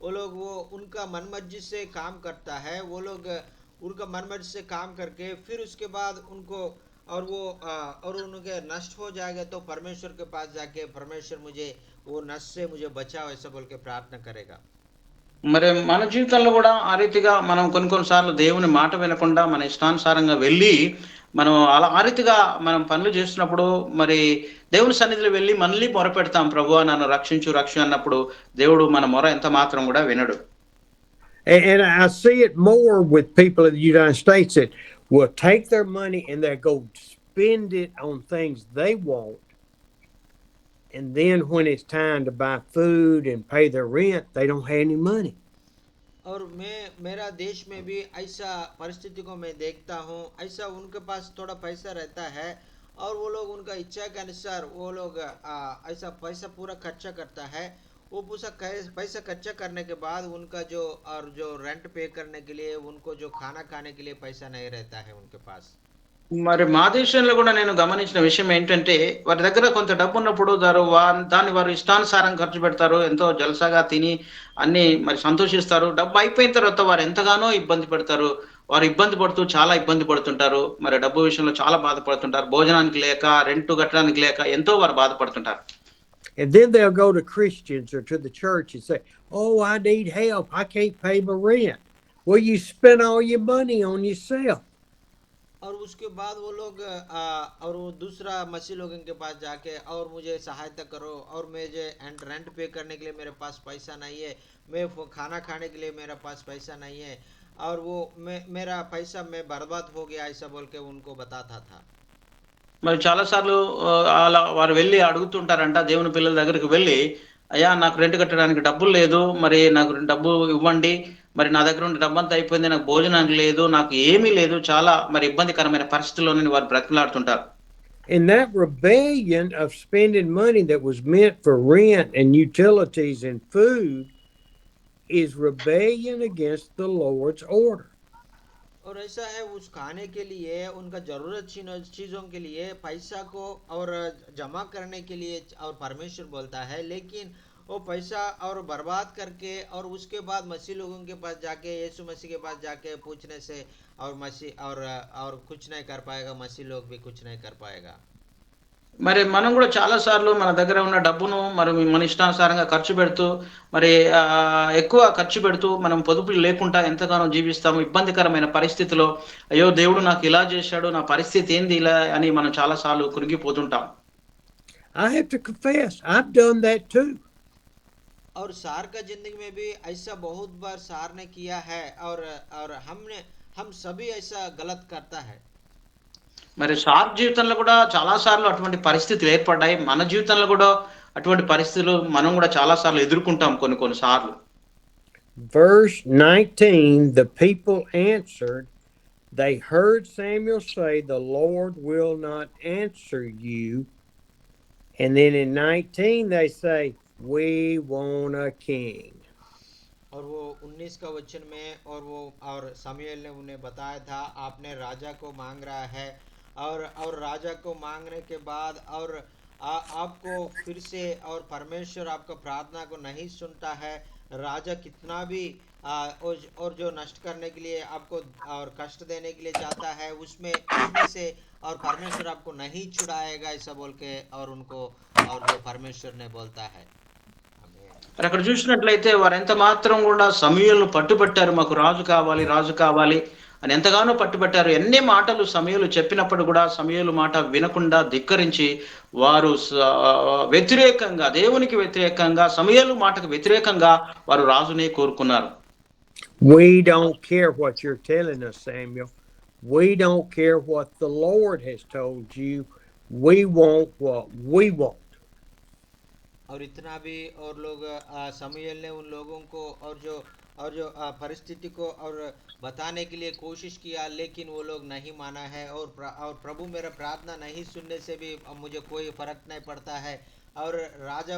वो लोग वो उनका मनमर्जी से काम करता है, वो लोग उनका मनमर्जी से काम करके फिर उसके बाद उनको और वो और उनके नष्ट हो जाएगा तो परमेश्वर के पास जाके परमेश्वर मुझे वो नष्ट से मुझे बचाओ ऐसा बोल के प्रार्थना करेगा. మరి మన జీవితంలో కూడా ఆ రీతిగా మనం కొన్నిసార్లు దేవుని మాట వినకుండా మన ఇష్టానుసారంగా వెళ్ళి మనం అలా ఆ రీతిగా మనం పనులు చేస్తున్నప్పుడు మరి దేవుని సన్నిధిలో వెళ్ళి మళ్ళీ మొరపెడతాం, ప్రభువా నన్ను రక్షించు అన్నప్పుడు దేవుడు మన మొర ఎంత మాత్రం కూడా వినడు. And I see it more with people in the United States that will take their money and they go spend it on things they want. And then when it's time to buy food and pay their rent, they don't have any money. और मेरा देश में भी ऐसा परिस्थिति को मैं देखता हूँ। ऐसा उनके पास थोड़ा पैसा रहता है और वो लोग उनका इच्छा के अनुसार वो लोग ऐसा पैसा पूरा खर्चा करता है। वो पूरा पैसा खर्चा करने के बाद उनका जो रेंट पे करने के लिए, उनको जो खाना खाने के लिए पैसा नहीं रहता है उनके पास। మరి మా దేశంలో కూడా నేను గమనించిన విషయం ఏంటంటే, వారి దగ్గర కొంత డబ్బున్నప్పుడు దాన్ని వారు ఇష్టానుసారం ఖర్చు పెడతారు. ఎంతో జల్సాగా తిని అన్నీ మరి సంతోషిస్తారు. డబ్బు అయిపోయిన తర్వాత వారు ఎంతగానో ఇబ్బంది పడతారు. వారు ఇబ్బంది పడుతూ చాలా ఇబ్బంది పడుతుంటారు. మరి డబ్బు విషయంలో చాలా బాధపడుతుంటారు. భోజనానికి లేక, రెంట్ కట్టడానికి లేక ఎంతో వారు బాధపడుతుంటారు. And then they'll go to Christians or to the church and say, "Oh, I need help. I can't pay my rent." Well, you spent all your money on yourself. और उसके बाद वो लोग और वो दूसरा मसीह लोगों के पास जाके और मुझे सहायता करो, और मुझे रेंट पे करने के लिए मेरे पास पैसा नहीं है, खाना खाने के लिए मेरा पास पैसा नहीं है, और वो मेरा पैसा मैं बर्बाद हो गया, ऐसा बोल के उनको बताता था। మరి చాలా సార్లు అలా వారు వెళ్లి అడుగుతుంటారంట దేవుని పిల్లల దగ్గరికి వెళ్లి, అయ్యా నాకు రెంట్ కట్టడానికి డబ్బులు లేదు, మరి నాకు డబ్బు ఇవ్వండి, మరి నా దగ్గర ఉన్న డబ్బంతా అయిపోయింది, నాకు భోజనానికి లేదు, నాకు ఏమీ లేదు, చాలా మరి ఇబ్బందికరమైన పరిస్థితుల్లోనే వారు బ్రతిమలాడుతుంటారు. And that rebellion of spending money that was meant for rent and utilities and food is rebellion against the Lord's order. और ऐसा है, उस खाने के लिए, उनका जरूरत चीजों के लिए पैसा को और जमा करने के लिए और परमेश्वर बोलता है, लेकिन वो पैसा और बर्बाद करके और उसके बाद मसीह लोगों के पास जाके, यीशु मसीह के पास जाके पूछने से और मसीह और कुछ नहीं कर पाएगा, मसीह लोग भी कुछ नहीं कर पाएगा। మరి మనం కూడా చాలా సార్లు మన దగ్గర ఉన్న డబ్బును మరి మన ఇష్టానుసారంగా ఖర్చు పెడుతూ మరి ఎక్కువ ఖర్చు పెడుతూ మనం పొదుపు లేకుండా ఎంతగానో జీవిస్తాము. ఇబ్బందికరమైన పరిస్థితిలో అయ్యో దేవుడు నాకు ఇలా చేశాడు, నా పరిస్థితి ఏంది ఇలా అని మనం చాలా సార్లు కృంగిపోతుంటాం. I have to confess, I've done that too. और सार का जिंदगी में भी ऐसा बहुत बार सार ने किया है, और हम सभी ऐसा गलत करता है। మరి సార్ జీవితంలో కూడా చాలా సార్లు అటువంటి పరిస్థితులు ఏర్పడ్డాయి. మన జీవితంలో కూడా అటువంటి పరిస్థితులు మనం కూడా చాలా సార్లు ఎదుర్కొంటాం కొన్ని సార్లు. Verse 19, the people answered, they heard Samuel say, "The Lord will not answer you." And then in 19 they say, "We want a king." और वो 19 का वचन में और सामुएल ने उन्हें बताया था, आपने राजा को मांग रहा है, और राजा को मांगने के बाद और आपको फिर से, और परमेश्वर आपका प्रार्थना को नहीं सुनता है। राजा कितना भी और जो नष्ट करने के लिए आपको और कष्ट देने के लिए चाहता है, उसमें से और परमेश्वर आपको नहीं छुड़ाएगा, ऐसा बोल के और उनको और जो परमेश्वर ने बोलता है। మరి అక్కడ చూసినట్లయితే వారు ఎంత మాత్రం కూడా సమూయేలును పట్టుబట్టారు, మాకు రాజు కావాలి రాజు కావాలి అని ఎంతగానో పట్టుబట్టారు. ఎన్ని మాటలు సమూయేలు చెప్పినప్పుడు కూడా సమూయేలు మాట వినకుండా ధిక్కరించి వారు వ్యతిరేకంగా, దేవునికి వ్యతిరేకంగా, సమూయేలు మాటకు వ్యతిరేకంగా వారు రాజునే కోరుకున్నారు. We don't care what you're telling us, Samuel. We don't care what the Lord has told you. We want what we want. और इतना भी और लोग समूएल ने उन लोगों को और जो परिस्थिति को और बताने के लिए कोशिश किया, लेकिन वो लोग नहीं माना है। और प्रभु मेरा प्रार्थना नहीं सुनने से भी मुझे कोई फर्क नहीं पड़ता है, और राजा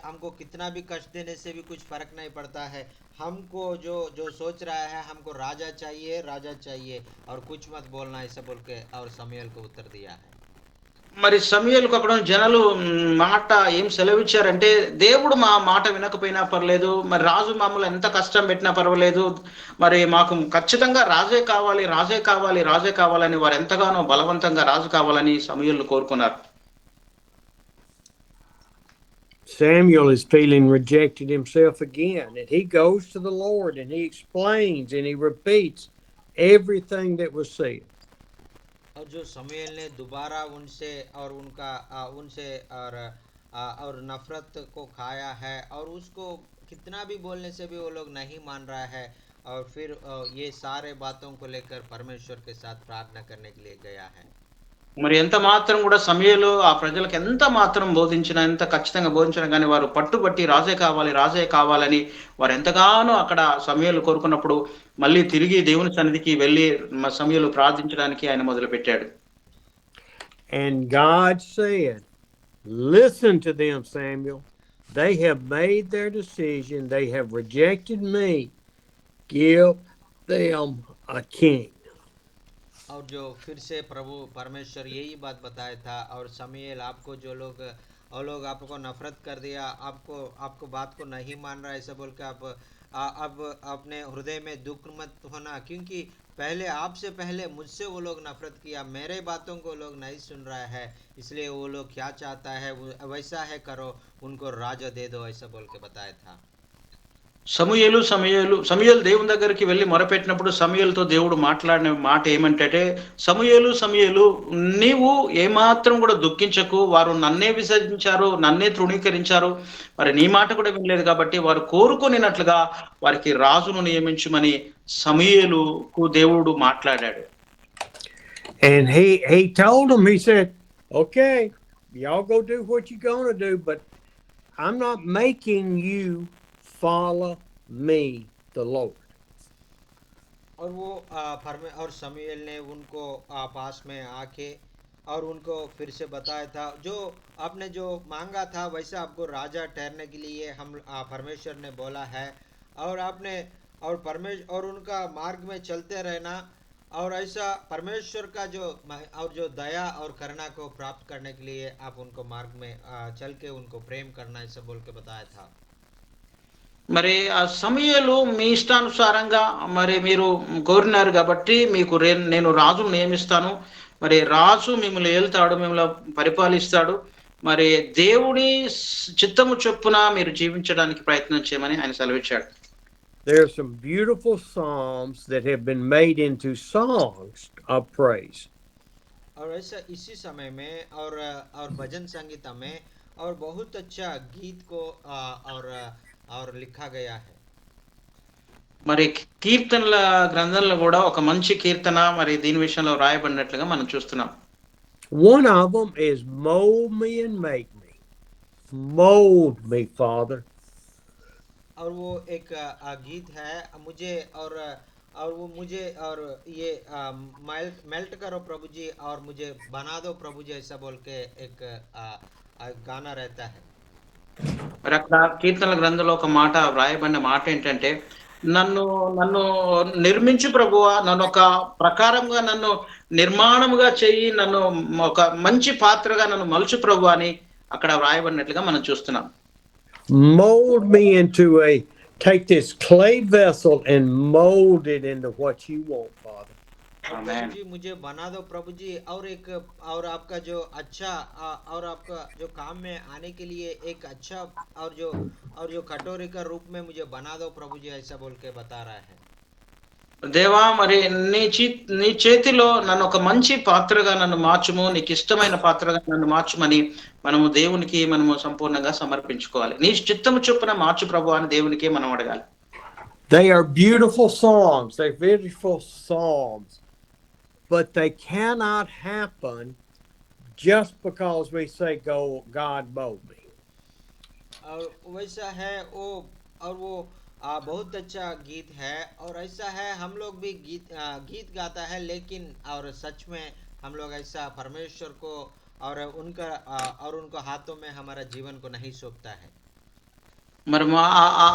हमको कितना भी कष्ट देने से भी कुछ फर्क नहीं पड़ता है। हमको जो सोच रहा है, हमको राजा चाहिए और कुछ मत बोलना, ऐसा बोल के और समूएल को उत्तर दिया है। మరి సమూయేలుకు అక్కడ జనాలు మాట ఏం సెలవిచ్చారంటే, దేవుడు మా మాట వినకపోయినా పర్లేదు, మరి రాజు మమ్మల్ని ఎంత కష్టం పెట్టినా పర్వాలేదు, మరి మాకు ఖచ్చితంగా రాజే కావాలని వారు ఎంతగానో బలవంతంగా రాజు కావాలని సమూయేలును కోరుకున్నారు. Samuel is feeling rejected himself again, and he goes to the Lord and he explains and he repeats everything that was said. और जो समूएल ने दोबारा उनसे और नफरत को खाया है, और उसको कितना भी बोलने से भी वो लोग नहीं मान रहा है, और फिर ये सारे बातों को लेकर परमेश्वर के साथ प्रार्थना करने के लिए गया है। మరి ఎంత మాత్రం కూడా సమయంలో ఆ ప్రజలకు ఎంత మాత్రం బోధించినా, ఎంత ఖచ్చితంగా బోధించినా గానీ వారు పట్టుబట్టి రాజే కావాలి, రాజే కావాలని వారు ఎంతగానో అక్కడ సమయాలు కోరుకున్నప్పుడు మళ్ళీ తిరిగి దేవుని సన్నిధికి వెళ్లి సమయాలు ప్రార్థించడానికి ఆయన మొదలుపెట్టాడు. And God said, listen to them, Samuel. They have made their decision. They have rejected me. Give them a king. और जो फिर से प्रभु परमेश्वर यही बात बताया था, और समूएल आपको जो लोग और लोग आपको नफरत कर दिया, आपको आपको बात को नहीं मान रहा, ऐसा बोल के आप अब अपने हृदय में दुख मत होना, क्योंकि पहले आपसे पहले मुझसे वो लोग नफरत किया, मेरे बातों को लोग नहीं सुन रहा है, इसलिए वो लोग क्या चाहता है वैसा है करो, उनको राजा दे दो, ऐसा बोल के बताया था। సమూయేలు దేవుని దగ్గరికి వెళ్ళి మొరపెట్టినప్పుడు సమూయేలుతో దేవుడు మాట్లాడిన మాట ఏమంటే, సమూయేలు నీవు ఏమాత్రం కూడా దుఃఖించకు, వారు నన్నే విసర్జించారు, నన్నే తృణీకరించారు, మరి నీ మాట కూడా వినలేదు కాబట్టి వారు కోరుకొనినట్లుగా వారికి రాజును నియమించమని సమూయేలుకు దేవుడు మాట్లాడాడు. And he told them, he said, okay, y'all go do what you're going to do, but I'm not making you follow me, the Lord. और वो और समूएल ने उनको पास में आके और उनको फिर से बताया था, जो आपने जो मांगा था वैसा आपको राजा ठहरने के लिए हम परमेश्वर ने बोला है, और आपने और परमेश्वर और उनका मार्ग में चलते रहना, और ऐसा परमेश्वर का जो दया और करुणा को प्राप्त करने के लिए आप उनको मार्ग में चल के उनको प्रेम करना, ऐसा बोल के बताया था। మరి ఆ సమూయేలు మీ ఇష్టానుసారంగా మరి మీరు కోరినారు కాబట్టి మీకు నేను రాజును నియమిస్తాను, మరి రాజు మిమ్మల్ని ఏలుతాడు, మిమ్మల్ని పరిపాలిస్తాడు, మరి దేవుడి చిత్తము చొప్పున మీరు జీవించడానికి ప్రయత్నం చేయమని ఆయన సెలవిచ్చాడు. There are some beautiful psalms that have been made into songs of praise. और ऐसा इसी समय में और भजन संगीत में और बहुत अच्छा गीत को और लिखा गया है। మరి కీర్తనల గ్రంథంలో కూడా ఒక మంచి కీర్తన మరి దీని విషయంలో రాయబడినట్లుగా మనం చూస్తున్నాం. One of them is mold me and make me. Mold me, Father. और वो एक गीत है, मुझे और वो मुझे और ये मेल्ट करो प्रभु जी, और मुझे बना दो प्रभु जी, ऐसा बोल के एक गाना रहता है। మరి అక్కడ కీర్తనల గ్రంథంలో ఒక మాట వ్రాయబడిన మాట ఏంటంటే, నన్ను నన్ను నిర్మించు ప్రభువా, నన్ను ఒక ప్రకారంగా నన్ను నిర్మాణముగా చెయ్యి, నన్ను ఒక మంచి పాత్రగా నన్ను మలుచు ప్రభు అని అక్కడ వ్రాయబడినట్లుగా మనం చూస్తున్నాం. Mold me into take this clay vessel and mold it into what you want, Father. प्रभु जी मुझे बना दो प्रभु जी, और आपका जो अच्छा और आपका जो काम में आने के लिए एक अच्छा और जो कटोरी का रूप में मुझे बना दो प्रभु जी, ऐसा बोल के बता रहा है। దేవా మరి నీ చేతిలో నన్ను ఒక మంచి పాత్రగా నన్ను మార్చుము, నీకు ఇష్టమైన పాత్రగా నన్ను మార్చుమని మనము దేవునికి మనము సంపూర్ణంగా సమర్పించుకోవాలి. నీ చిత్తము చొప్పున మార్చు ప్రభు అని దేవునికి మనం అడగాలి. They are beautiful songs. They're beautiful psalms, but they cannot happen just because we say, "Go, God mold me." और वैसा है वो, और वो बहुत अच्छा गीत है, और ऐसा है हम लोग भी गीत गाता है, लेकिन और सच में हम लोग ऐसा परमेश्वर को और उनको हाथों में हमारा जीवन को नहीं सौंपता है। మరి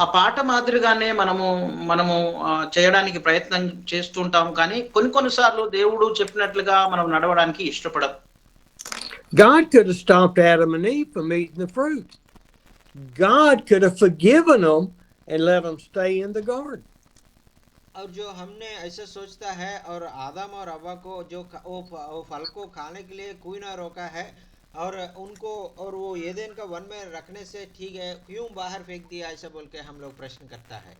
ఆ పాట మాదిరిగానే మనము చేయడానికి ప్రయత్నం చేస్తుంటాం, కానీ కొన్నిసార్లు దేవుడు చెప్పినట్లుగా మనం నడవడానికి ఇష్టపడం. God could have stopped Adam and Eve from eating the fruit. God could have forgiven them and let them stay in the garden. और जो हमने ऐसा सोचता है, और आदम और हव्वा को जो वो फल को खाने के लिए कोई ना रोका है, और उनको और वो एदेन का वन में रखने से ठीक है, क्यों बाहर फेंक दिया, ऐसा बोल के हम लोग प्रश्न करता है।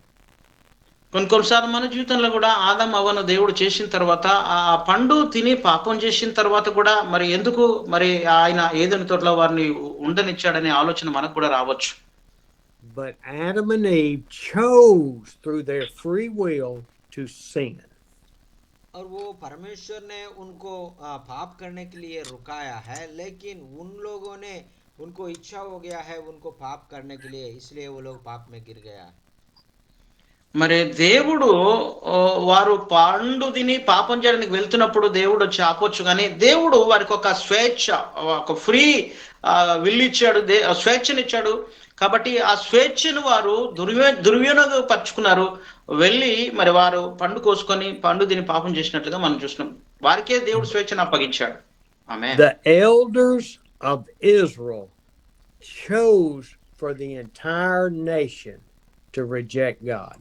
కొన్నిసార్లు మన జీవితంలో కూడా ఆదం అవ్వను దేవుడు చేసిన తర్వాత ఆ పండు తిని పాపం చేసిన తర్వాత కూడా మరి ఎందుకు మరి ఆయన ఏదైనా తోటలో వారిని ఉండనిచ్చాడనే ఆలోచన మనకు కూడా రావచ్చు. But Adam and Eve chose through their free will to sin. और वो परमेश्वर ने उनको पाप करने के लिए रुकाया है, लेकिन उन लोगों ने उनको इच्छा हो गया है उनको पाप करने के लिए, इसलिए वो लोग पाप में गिर गया। మరి దేవుడు ఆ, వారు పండు తిని పాపం చేయడానికి వెళ్తున్నప్పుడు దేవుడు వచ్చి ఆపొచ్చు, కానీ దేవుడు వారికి ఒక స్వేచ్ఛ, ఒక ఫ్రీ విల్ ఇచ్చాడు, స్వేచ్ఛనిచ్చాడు. కాబట్టి ఆ స్వేచ్ఛను వారు దుర్వినియోగపరుచుకున్నారు. వెళ్ళి మరి వారు పండు కోసుకొని పండు తిని పాపం చేసినట్లుగా మనం చూస్తున్నాం. వారికే దేవుడు స్వేచ్ఛను అప్పగించాడు. ఆమె The elders of Israel chose for the entire nation to reject God.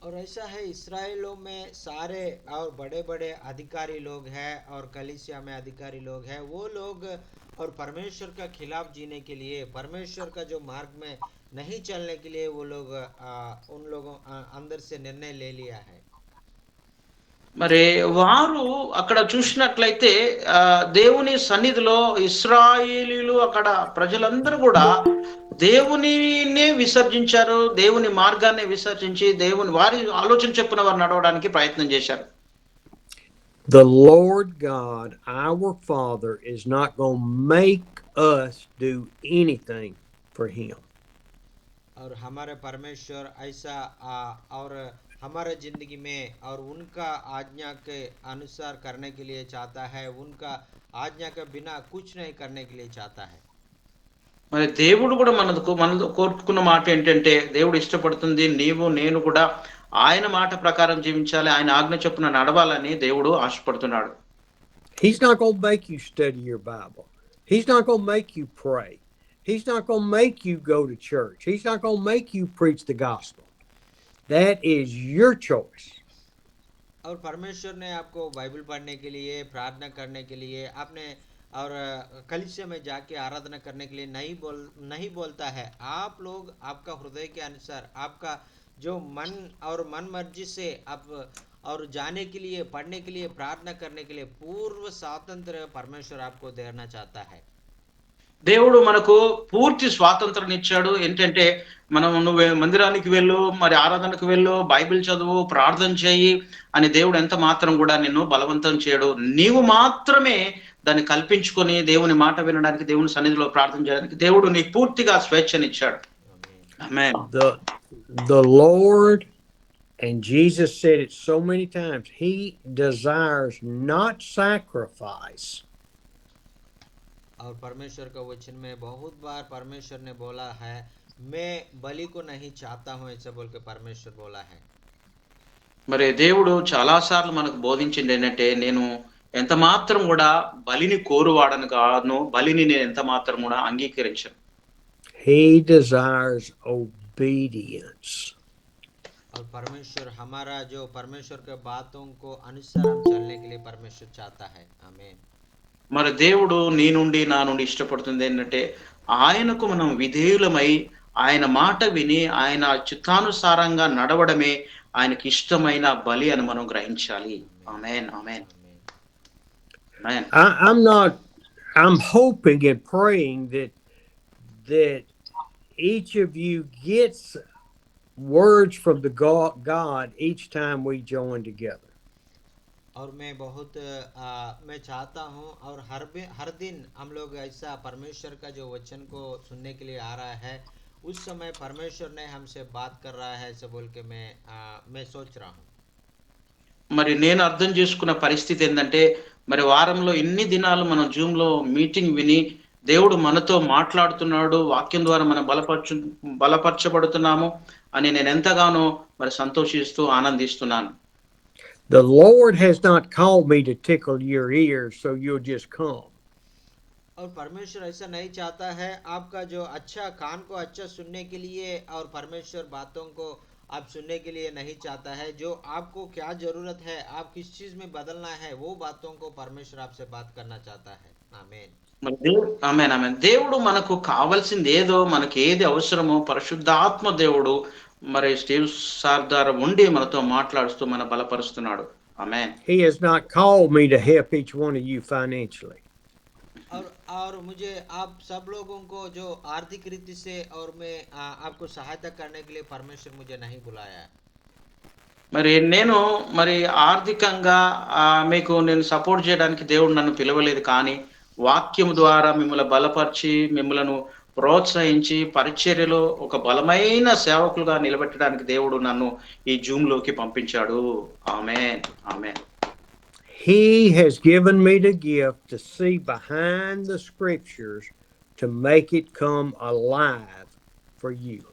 और ऐसा है, इसराइलों में सारे और बड़े बड़े अधिकारी लोग हैं और कलीसिया में अधिकारी लोग हैं, वो लोग और परमेश्वर का खिलाफ जीने के लिए, परमेश्वर का जो मार्ग में नहीं चलने के लिए वो लोग उन लोगों अंदर से निर्णय ले लिया है। మరి వారు అక్కడ చూసినట్లయితే దేవుని సన్నిధిలో ఇశ్రాయేలీలు అక్కడ ప్రజలందరూ కూడా దేవునినే విసర్జించారు, దేవుని మార్గాన్ని విసర్జించి దేవుని వారి ఆలోచన చెప్పున వారు నడవడానికి ప్రయత్నం చేశారు. The Lord God, our Father, is not going to make us do anything for Him. और हमारे परमेश्वर ऐसा और हमारे जिंदगी में और उनका आज्ञा के अनुसार करने के लिए चाहता है, उनका आज्ञा के बिना कुछ नहीं करने के लिए चाहता है। మరి దేవుడు కూడా మనతో కోరుకున్న మాట ఏంటంటే, దేవుడు ఇష్టపడుతుంది నీవు నేను కూడా ఆయన మాట ప్రకారం జీవించాలి, ఆయన ఆజ్ఞ చొప్పున నడవాలని దేవుడు ఆశపడుతున్నాడు. He's not going to make you study your Bible. He's not going to make you pray. He's not going to make you go to church. He's not going to make you preach the gospel. That is your choice. और परमेश्वर ने आपको Bible पढ़ने के लिए, प्रार्थना करने के लिए, आपने और कलीसिया में जाके आराधना करने के लिए नहीं बोलता है। आप लोग आपका हृदय के अनुसार, आपका जो मन और मन मर्जी से आप और जाने के लिए, पढ़ने के लिए, प्रार्थना करने के लिए पूर्व स्वातंत्र परमेश्वर आपको देना चाहता है। దేవుడు మనకు పూర్తి స్వాతంత్రం ఇచ్చాడు. ఏంటంటే మనం నువ్వు మందిరానికి వెళ్ళు, మరి ఆరాధనకు వెళ్ళు, బైబిల్ చదువు, ప్రార్థన చేయి అని దేవుడు ఎంత మాత్రం కూడా నిన్ను బలవంతం చేయడు. నీవు మాత్రమే దాన్ని కల్పించుకొని దేవుని మాట వినడానికి, దేవుని సన్నిధిలో ప్రార్థన చేయడానికి దేవుడు నీకు పూర్తిగా స్వేచ్ఛనిచ్చాడు. ఆమేన్. The Lord, and Jesus said it so many times, He desires not sacrifice. और परमेश्वर का वचन में बहुत बार परमेश्वर ने बोला है, मैं बलि को नहीं चाहता हूँ, ऐसा बोल के परमेश्वर बोला है। మరి దేవుడు చాలాసార్లు మనకు బోధించింది ఏంటంటే, నేను ఎంత మాత్రం కూడా బలిని కోరువాడను కాను, బలిని నేను ఎంత మాత్రం కూడా అంగీకరించను. He desires obedience. और परमेश्वर हमारा जो परमेश्वर के बातों को अनुसार हम चलने के लिए परमेश्वर चाहता है। आमीन। మరి దేవుడు నీ నుండి నా నుండి ఇష్టపడుతుంది ఏంటంటే, ఆయనకు మనం విధేయులమై ఆయన మాట విని ఆయన చిత్తానుసారంగా నడవడమే ఆయనకి ఇష్టమైన బలి అని మనం గ్రహించాలి. ఆమేన్, ఆమేన్, ఆమేన్. I'm hoping and praying that each of you gets words from the God each time we join together. और मैं बहुत मैं चाहता हूँ, और हर दिन हम लोग ऐसा परमेश्वर का जो वचन को सुनने के लिए आ रहा है, उस समय परमेश्वर ने हमसे बात कर रहा है, ऐसा बोल के मैं सोच रहा हूँ। మరి నేను అర్థం చేసుకున్న పరిస్థితి ఏంటంటే, మరి వారంలో ఇన్ని దినాలు మనం జూమ్ లో మీటింగ్ విని దేవుడు మనతో మాట్లాడుతున్నాడు, వాక్యం ద్వారా మనం బలపరచబడుతున్నాము అని నేను ఎంతగానో మరి సంతోషిస్తూ ఆనందిస్తున్నాను. The Lord has not called me to tickle your ears so you'll just come. और परमेश्वर ऐसा नहीं चाहता है, आपका जो अच्छा कान को अच्छा सुनने के लिए, और परमेश्वर बातों को आप सुनने के लिए नहीं चाहता है। जो आपको क्या जरूरत है, आप किस चीज में बदलना है, वो बातों को परमेश्वर आपसे बात करना चाहता है। आमीन। ఆమేన్, ఆమేన్. దేవుడు మనకు కావాల్సింది ఏదో, మనకి ఏది అవసరమో పరిశుద్ధాత్మ దేవుడు మరి స్టీవ్ సార్ ద్వారా ఉండి మనతో మాట్లాడుతూ మన బలపరుస్తున్నాడు. ఆమేన్. He has not called me to help each one of you financially. और मुझे आप सब लोगों को जो आर्थिक रीति से और मैं आपको सहायता करने के लिए परमेश्वर मुझे नहीं बुलाया है। మరి నేను మరి ఆర్థికంగా మీకు నేను సపోర్ట్ చేయడానికి దేవుడు నన్ను పిలవలేదు. కానీ వాక్యం ద్వారా మిమ్మల్ని బలపరిచి, మిమ్మలను ప్రోత్సహించి, పరిచర్యలో ఒక బలమైన సేవకులుగా నిలబెట్టడానికి దేవుడు నన్ను ఈ జూమ్‌లోకి పంపించాడు. ఆమేన్. ఆమేన్. He has given me the gift to see behind the scriptures to make it come alive for you.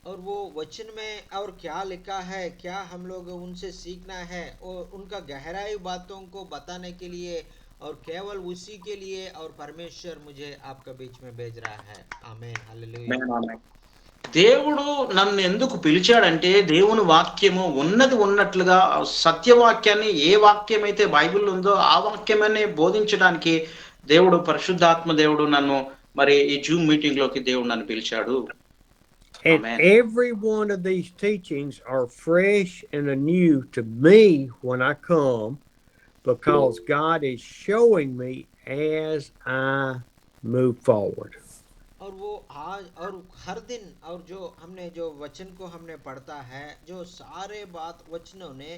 और वो वचन में और क्या लिखा है, क्या हम लोग उनसे सीखना है और उनका गहराई बातों को बताने के लिए, और केवल उसी के लिए और परमेश्वर मुझे आपके बीच में भेज रहा है। आमीन, हालेलुया। ఆమేన్. ఆమేన్. దేవుడు నన్ను ఎందుకు పిలిచాడంటే, దేవుని వాక్యము ఉన్నది ఉన్నట్లుగా సత్యవాక్యాన్ని, ఏ వాక్యమైతే బైబిల్లో ఉందో ఆ వాక్యమనే బోధించడానికి దేవుడు, పరిశుద్ధాత్మ దేవుడు నన్ను మరి ఈ జూమ్ మీటింగ్‌లోకి దేవుడు నన్ను పిలిచాడు. And Amen. every one of these teachings are fresh and anew to me when I come, because God is showing me as I move forward. और वो आज और हर दिन, और जो हमने जो वचन को हमने पढ़ता है, जो सारे बात वचनों ने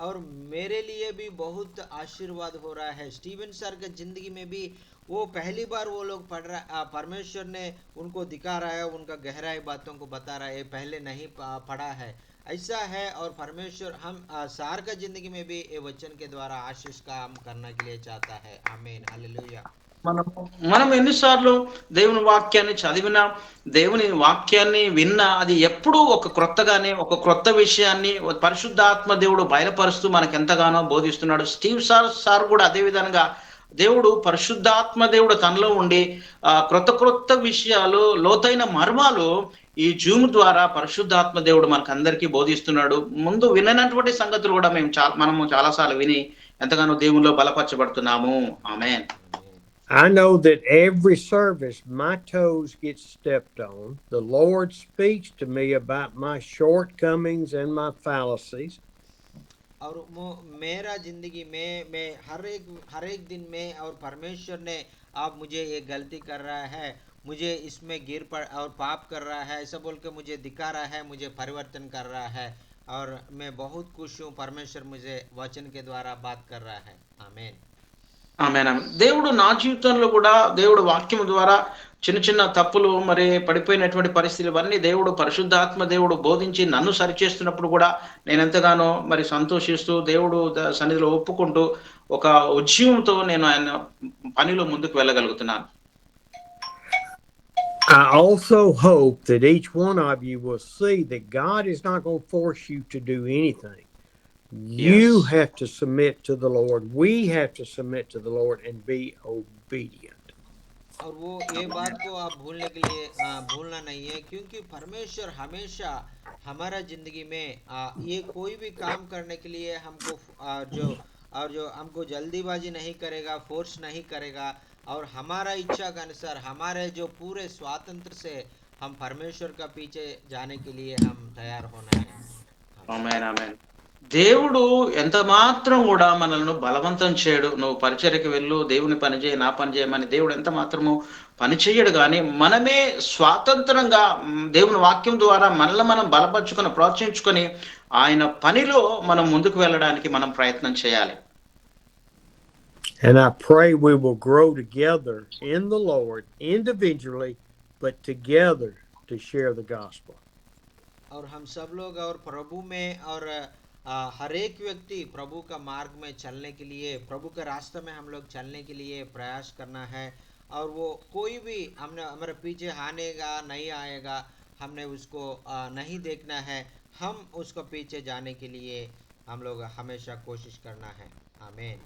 और मेरे लिए भी बहुत आशीर्वाद हो रहा है। स्टीवन सर के जिंदगी में भी वो पहली बार वो लोग पढ़ रहा, परमेश्वर ने उनको दिखा रहा है, उनका गहराई बातों को बता रहा है, पहले नहीं पढ़ा है, ऐसा है। और परमेश्वर हम सार का जिंदगी में भी ये वचन के द्वारा आशीष काम करने के लिए चाहता है। आमीन, हालेलुया। మనం ఎన్నిసార్లు దేవుని వాక్యాన్ని చదివినా, దేవుని వాక్యాన్ని విన్నా, అది ఎప్పుడూ ఒక క్రొత్తగానే, ఒక క్రొత్త విషయాన్ని పరిశుద్ధాత్మ దేవుడు బయలుపరుస్తూ మనకెంతగానో బోధిస్తున్నాడు. స్టీవ్ సార్ కూడా అదే విధంగా దేవుడు, పరిశుద్ధాత్మ దేవుడు తనలో ఉండి క్రొత్త విషయాలు, లోతైన మర్మాలు ఈ జూమ్ ద్వారా పరిశుద్ధాత్మ దేవుడు మనకందరికీ బోధిస్తున్నాడు. ముందు విననటువంటి సంగతులు కూడా మనము చాలాసార్లు విని ఎంతగానో దేవునిలో బలపరచబడుతున్నాము. ఆమేన్. I know that every service my toes get stepped on. The Lord speaks to me about my shortcomings and my fallacies. और मेरा जिंदगी में मैं हर एक दिन में, और परमेश्वर ने आप मुझे ये गलती कर रहा है, मुझे इसमें गिर पड़ और पाप कर रहा है, ऐसा बोल के मुझे दिखा रहा है, मुझे परिवर्तन कर रहा है। और मैं बहुत खुश हूँ, परमेश्वर मुझे वचन के द्वारा बात कर रहा है। आमीन, ఆమేన్. దేవుడు నా జీవితంలో కూడా, దేవుడు వాక్యం ద్వారా చిన్న చిన్న తప్పులు, మరి పడిపోయినటువంటి పరిస్థితులు, ఇవన్నీ దేవుడు, పరిశుద్ధాత్మ దేవుడు బోధించి నన్ను సరిచేస్తున్నప్పుడు కూడా నేను ఎంతగానో మరి సంతోషిస్తూ, దేవుడు సన్నిధిలో ఒప్పుకుంటూ, ఒక ఉజ్జీవంతో నేను ఆయన పనిలో ముందుకు వెళ్ళగలుగుతున్నాను. I also hope that each one of you will see that God is not going to force you to do anything. You Yes. have to submit to the Lord. We have to submit to the Lord and be obedient. और वो ये बात को आप भूलने के लिए भूलना नहीं है, क्योंकि परमेश्वर हमेशा हमारा जिंदगी में ये कोई भी काम करने के लिए हमको जो हमको जल्दीबाजी नहीं करेगा, फोर्स नहीं करेगा, और हमारा इच्छा के अनुसार, हमारे जो पूरे स्वातंत्र से हम परमेश्वर का पीछे जाने के लिए हम तैयार होना है। ఆమేన్. ఆమేన్. దేవుడు ఎంత మాత్రం కూడా మనల్ని బలవంతం చేయడు. నువ్వు పరిచర్యకి వెళ్ళు, దేవుని పని చేయి, నా పని చేయమని దేవుడు ఎంత మాత్రము పని చేయడు. కానీ మనమే స్వాతంత్రంగా దేవుని వాక్యం ద్వారా మనల్ని మనం బలపరుచుకొని, ప్రోత్సహించుకొని ఆయన పనిలో మనం ముందుకు వెళ్ళడానికి మనం ప్రయత్నం చేయాలి. And I pray we will grow together in the Lord, individually, but together to share the gospel. और हम सब लोग और प्रभु में, और हर एक व्यक्ति प्रभु का मार्ग में चलने के लिए, प्रभु के रास्ते में हम लोग चलने के लिए प्रयास करना है। और वो कोई भी हमारे पीछे आएगा नहीं आएगा, हमने उसको नहीं देखना है, हम उसको पीछे जाने के लिए हम लोग हमेशा कोशिश करना है। आमीन,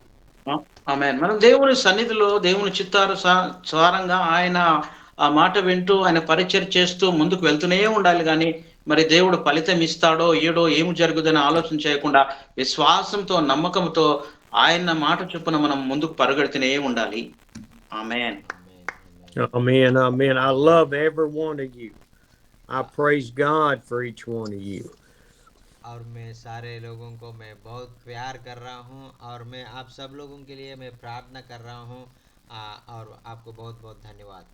ఆమేన్. మనం దేవుని సన్నిధిలో, దేవుని చిత్తానుసారంగా ఆయన ఆ మాట వింటూ, ఆయన పరిచర్య చేస్తూ ముందుకు వెళ్తూనే ఉండాలి. కానీ మరి దేవుడు ఫలితం ఇస్తాడో ఏడో, ఏమి జరుగుదని ఆలోచన చేయకుండా విశ్వాసంతో, నమ్మకంతో ఆయన మాట చొప్పున మనం ముందుకు పరుగెడుతూనే ఉండాలి. ఆమేన్. Amen. Amen. I love every one of you. I praise God for each one of you. और मैं सारे लोगों को मैं बहुत प्यार कर रहा हूँ, और मैं आप सब लोगों के लिए मैं प्रार्थना कर रहा हूँ, और आपको बहुत बहुत धन्यवाद।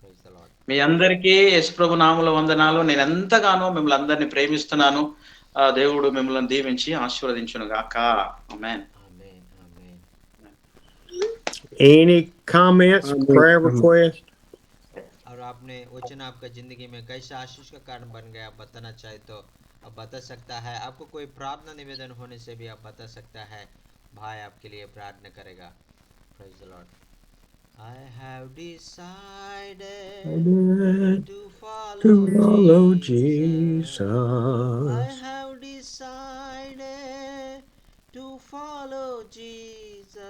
Praise the Lord. మీ అందరికీ యేసు ప్రభు నామములో వందనాలు. నేను ఎంతగానో మిమ్మల్ని అందరినీ ప్రేమిస్తున్నాను. దేవుడు మిమ్మల్ని దీవించి ఆశీర్వదించును గాక. ఆమేన్. Amen. Amen. Any comments, prayer requests? और आपने वचन आपका जिंदगी में कैसे आशीष का कारण बन गया, आप बताना चाहे तो आप बता सकता है। आपको कोई प्रार्थना निवेदन होने से भी आप बता सकता है, भाई आपके लिए प्रार्थना करेगा। Praise the Lord. I have decided to To follow follow Jesus. I Jesus. have decided to follow Jesus.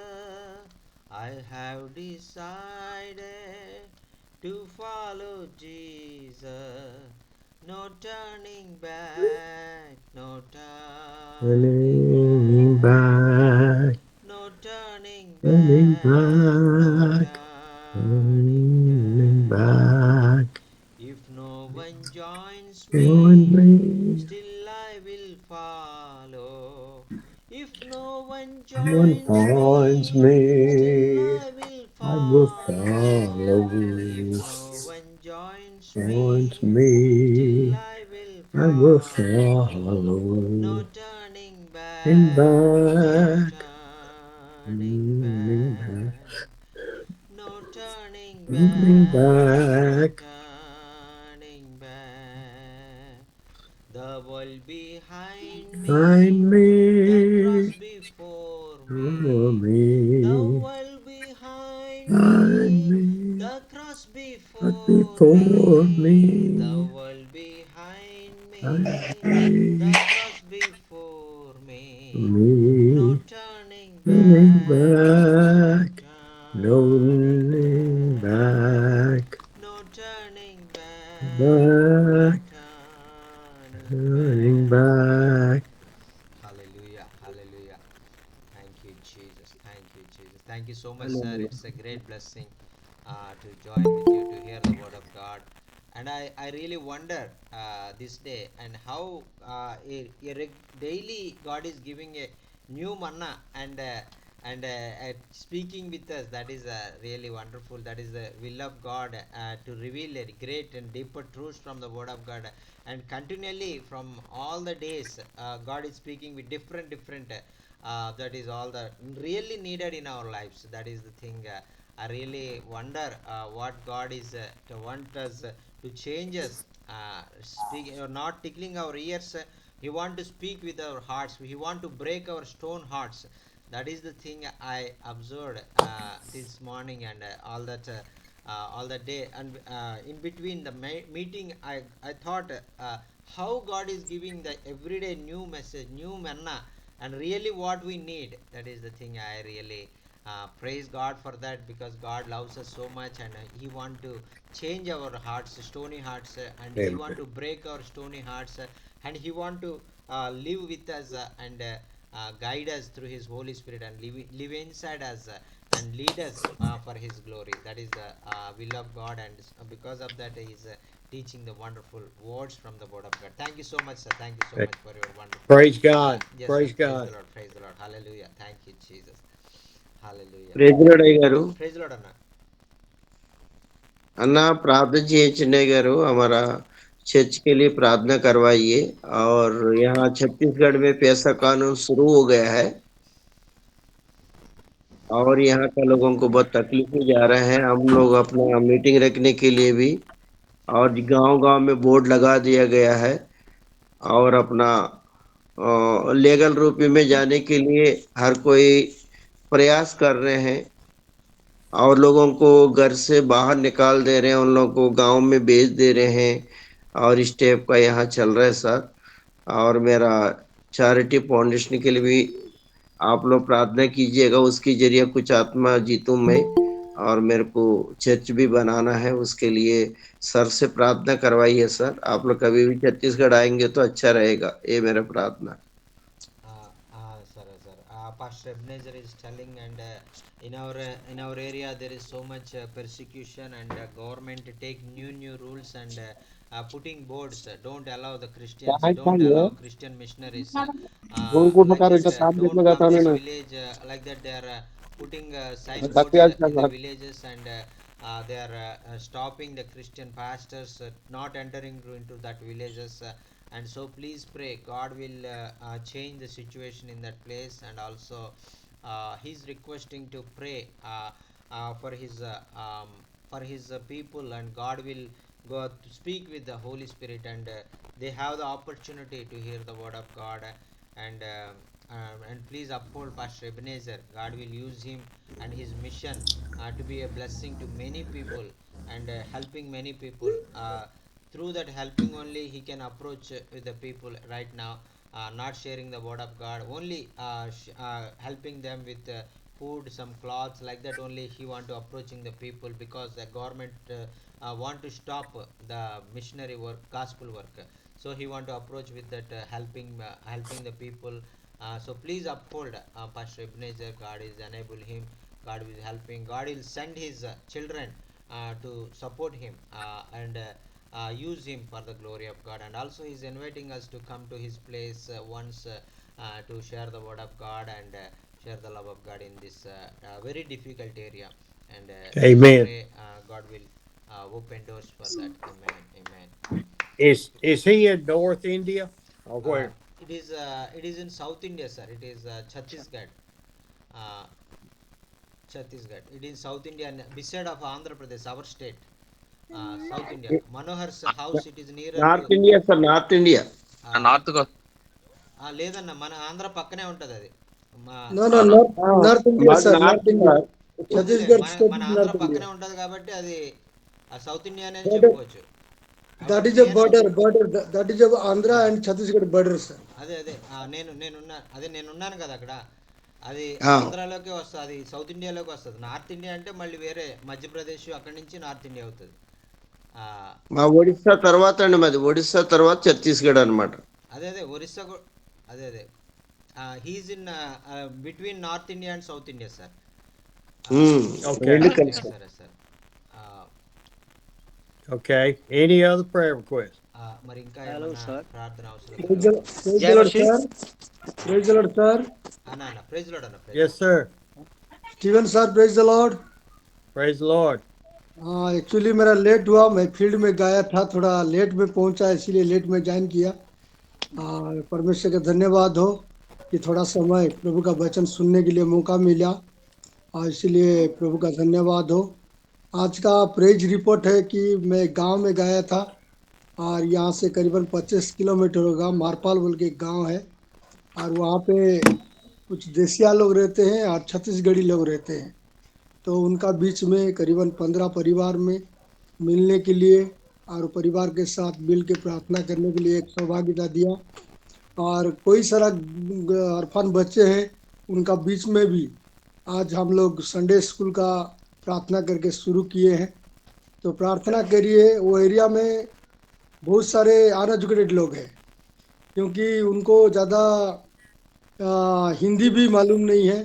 I have decided to follow Jesus. No turning back, no turning Turning back, back, no turning turning back, no back, turning turning back. back. If no one joins Join me, me. still I will follow. If no one No one joins finds me, still me. I will I will follow. If follow. no one joins Joins me, me. still I will I will follow. No follow. turning In back, no back. turning Turning back. back, no turning Turning back, no back. turning back. The world behind Find me, the cross me. before For me. The me. world behind Find me, me. the cross But before before me. The me. world behind Find me, the me. cross before me. No Me. turning Turning back, no back. No turning turning back, back. no turning back, no Back. turning Turning back. back. Hallelujah, hallelujah. Thank you, Jesus. Thank you, Jesus. Thank you so much, sir. It's a great blessing to join with you to hear the word of God. And I really wonder this day and how daily God is giving a new manna and speaking with us. That is really wonderful. That is the will of God to reveal a great and deeper truths from the word of God. And continually from all the days, God is speaking with different that is all the really needed in our lives. That is the thing. I really wonder what God is to want us to change us. Speak or not tickling our ears. He want to speak with our hearts. He want to break our stone hearts. That is the thing I observed this morning and all the day. And in between the meeting, I thought how God is giving the everyday new message, new manna, and really what we need. That is the thing I really praise God for that, because God loves us so much and he want to change our hearts, stony hearts, and he Amen. want to break our stony hearts, and he want to live with us and guide us through his Holy Spirit and live inside us and lead us for his glory. That is the will of God, and because of that he is teaching the wonderful words from the word of God. Thank you so much, sir. Thank you so much for your wonderful Praise God. yes, sir. Praise Praise the God. Lord. Praise the Lord. Hallelujah. Thank you, Jesus. Hallelujah. Praise lord అయ్య గారు Praise the Lord, Anna. अन्ना प्रार्थना चाहिए चिन्नई गारू हमारा church के लिए प्रार्थना करवाइए। और यहाँ छत्तीसगढ़ में पैसा कानून शुरू हो गया है और यहाँ का लोगों को बहुत तकलीफ में जा रहे हैं। हम लोग अपना मीटिंग रखने के लिए भी और गांव-गांव में बोर्ड लगा दिया गया है और अपना लीगल रूप में जाने के लिए हर कोई प्रयास कर रहे हैं और लोगों को घर से बाहर निकाल दे रहे हैं, उन लोगों को गाँव में भेज दे रहे हैं और इस टाइप का यहाँ चल रहा है सर। और मेरा चैरिटी फाउंडेशन के लिए भी आप लोग प्रार्थना कीजिएगा, उसके ज़रिए कुछ आत्मा जीतूँ मैं और मेरे को चर्च भी बनाना है, उसके लिए सर से प्रार्थना करवाइए सर। आप लोग कभी भी छत्तीसगढ़ आएँगे तो अच्छा रहेगा, ये मेरा प्रार्थना। Sir. Pastor Ebenezer is telling, and in our area there is so much persecution, and government take new rules and putting boards. Don't allow the Christians. Don't allow Christian missionaries. Like that. Don't come this village. Like that. They are putting signboards in the villages, and they are stopping the Christian pastors not entering into that villages. and so please pray God will change the situation in that place. And also he's requesting to pray for his people, and God will go to speak with the Holy Spirit, and they have the opportunity to hear the word of God. And please uphold Pastor Ebenezer. God will use him and his mission to be a blessing to many people, and helping many people. Through that helping only he can approach with the people right now, not sharing the word of God, only helping them with food, some clothes, like that only he want to approaching the people, because the government want to stop the missionary work, gospel work. So he want to approach with that helping the people. So please uphold Pastor Ebenezer. God is enable him. God is helping. God will send his children to support him, and use him for the glory of God. And also he's inviting us to come to his place once, to share the word of God, and share the love of God in this very difficult area. And please Amen. pray God will open doors for that. Amen. Amen. Is he in North India or Uh, where? it is in South India, sir. It is Chhattisgarh. Uh, Chhattisgarh. It is South India, beside of Andhra Pradesh, our state. South India. Manohar's house. It is nearer to. North India sir, north India. Uh, north లేదన్న, మన ఆంధ్ర పక్కనే ఉంటుంది అది. మా No, no, North India, మాది sir, North north India. Sir. అదేలే, Chhattisgarh మన state మన is ఆంధ్ర North India. పక్కనే ఉంటుంది కాబట్టి అది సౌత్ ఇండియానే అని Border, చెప్పుకోవచ్చు. that కాబట్టి is a నేను border, that is a Andhra and Chhattisgarh border, sir. అదే నేనున్నాను కదా అక్కడ. అది ఆ, ఆంధ్రాలోకి వస్తుంది, అది సౌత్ ఇండియాలోకి వస్తుంది. నార్త్ ఇండియా అంటే మళ్ళీ వేరే మధ్యప్రదేశ్, అక్కడి నుంచి నార్త్ ఇండియా అవుతుంది. ఆ, మా ఒడిస్సా తర్వాత అండి, మాది ఒడిస్సా తర్వాత ఛత్తీస్గఢ్ అనమాట. అదే ఒరిస్సా కూడా. అదే he is in between north India and south India, sir. Okay. రెండు కలిసి. సరే sir. Okay. Any other prayer requests? మరి ఇంకా Hello, ఏమన్నా sir. ప్రార్థన అవసరం? Praise Jai the Lord, Masih. sir. Praise the Lord, sir. అన్న ప్రైజ్ లోడ్ అన్న, praise. Yes, sir. Stephen, sir, praise the Lord. Praise the Lord. Actually मेरा late हुआ, मैं फील्ड में गया था, थोड़ा लेट में पहुंचा, इसीलिए लेट में ज्वाइन किया। परमेश्वर का धन्यवाद हो कि थोड़ा समय प्रभु का वचन सुनने के लिए मौका मिला, और इसीलिए प्रभु का धन्यवाद हो। आज का प्रेज रिपोर्ट है कि मैं गांव में गया था, और यहाँ से करीबन 25 किलोमीटर होगा, मारपाल बोल के एक गांव है, और वहाँ पे कुछ देसिया लोग रहते हैं और छत्तीसगढ़ी लोग रहते हैं। तो उनका बीच में करीबन 15 परिवार में मिलने के लिए और परिवार के साथ मिल के प्रार्थना करने के लिए एक सौभाग्यता दिया। और कोई सारा अरफान बच्चे हैं, उनका बीच में भी आज हम लोग संडे स्कूल का प्रार्थना करके शुरू किए हैं। तो प्रार्थना करिए, वो एरिया में बहुत सारे अनएजुकेटेड लोग हैं, क्योंकि उनको ज़्यादा हिंदी भी मालूम नहीं है,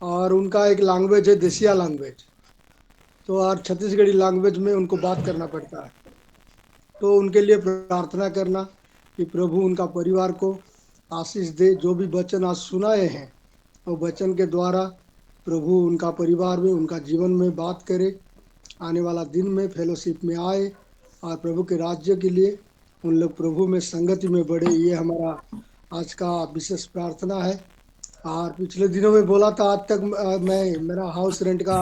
और उनका एक लैंग्वेज है देसिया लैंग्वेज, तो और छत्तीसगढ़ी लैंग्वेज में उनको बात करना पड़ता है। तो उनके लिए प्रार्थना करना कि प्रभु उनका परिवार को आशीष दे। जो भी वचन आज सुनाए हैं, वो वचन के द्वारा प्रभु उनका परिवार में, उनका जीवन में बात करे, आने वाला दिन में फेलोशिप में आए, और प्रभु के राज्य के लिए उन लोग प्रभु में संगति में बढ़े। ये हमारा आज का विशेष प्रार्थना है। और पिछले दिनों में बोला था, आज तक मैं मेरा हाउस रेंट का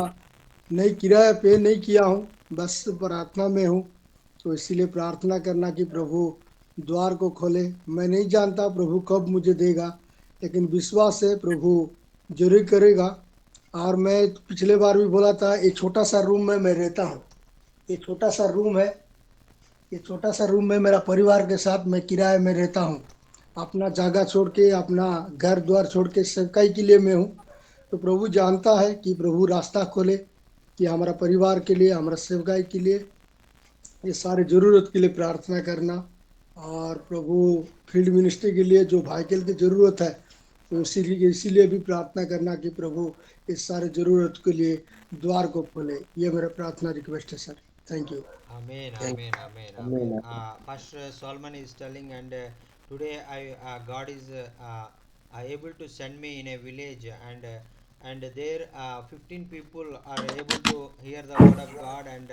नहीं, किराया पे नहीं किया हूँ, बस प्रार्थना में हूँ। तो इसीलिए प्रार्थना करना कि प्रभु द्वार को खोले। मैं नहीं जानता प्रभु कब मुझे देगा, लेकिन विश्वास है प्रभु जरूर करेगा। और मैं पिछले बार भी बोला था, ये छोटा सा रूम में मैं रहता हूँ, ये छोटा सा रूम है, ये छोटा सा रूम में मेरा परिवार के साथ मैं किराए में रहता हूँ। अपना जगह छोड़ के, अपना घर द्वार छोड़ के सेवकाई के लिए मैं हूँ। तो प्रभु जानता है कि प्रभु रास्ता खोले कि हमारा परिवार के लिए, हमारा सेवकाई के लिए, ये सारे जरूरत के लिए प्रार्थना करना। और प्रभु फील्ड मिनिस्ट्री के लिए जो व्हीकल की जरूरत है, तो इसीलिए भी प्रार्थना करना कि प्रभु इस सारे जरूरत के लिए द्वार को खोले। ये मेरा प्रार्थना रिक्वेस्ट है sir. Thank you. Amen, Thank amen, amen, you. amen. Amen. Pastor Solomon is telling, and today God is able to send me in a village, and there 15 people are able to hear the word of God, and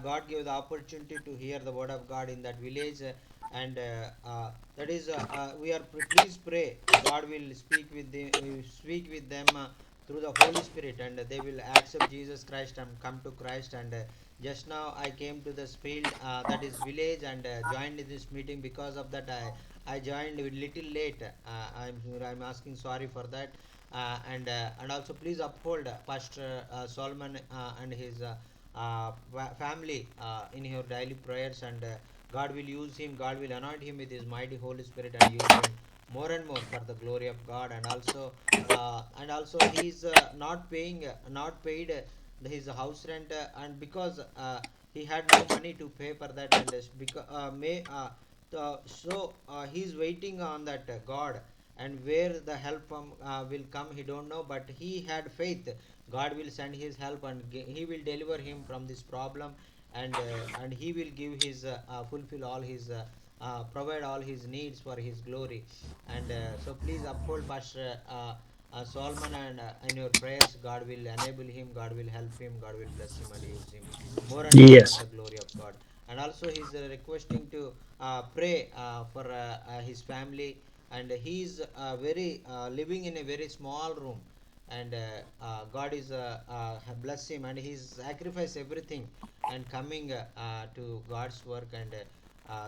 God gave the opportunity to hear the word of God in that village, and that is we are please pray God will speak with them through the Holy Spirit, and they will accept Jesus Christ and come to Christ. And just now I came to this field, that is village, and joined in this meeting. Because of that I joined a little late. I'm asking sorry for that. And also please uphold Pastor Solomon and his family in your daily prayers, and God will use him, God will anoint him with his mighty Holy Spirit and use him more and more for the glory of God. And also he is not paid his house rent, and because he had no money to pay for that, and because he is waiting on that God, and where the help from will come he don't know, but he had faith God will send his help, and he will deliver him from this problem, and he will give his fulfill all his provide all his needs for his glory. And so please uphold Pastor Solomon, and in your prayers God will enable him, God will help him, God will bless him and use him more and more for Yes. the glory of God. And also he's requesting to pray for his family, and he is very living in a very small room, and God is bless him, and he's sacrificed everything and coming to God's work. And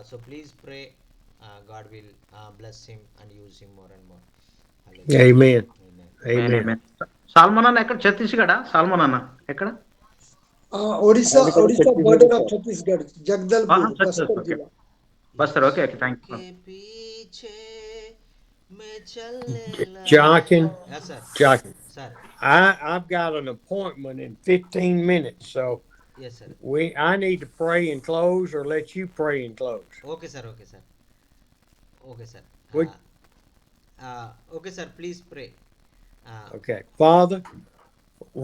so please pray, God will bless him and use him more and more. Hallelujah. Amen. Amen. Amen. Solomon అన్న ఎక్కడ? Chhattisgarh Solomon అన్న ఎక్కడ? ओडिशा अभी तो Odisha Chhattisgarh border से off Chhattisgarh Jagdalpur Bastar okay. जिला Bastar. Okay okay, thank you. के पीछे मैं चलने लगा. Jockin, Yes, sir. Jockin, Sir. I've got an appointment in 15 minutes, so Yes, sir. I need to pray and close, or let you pray and close. Okay, sir. Okay, sir. Okay, sir. Would- Okay, sir. Please pray. Okay, Father,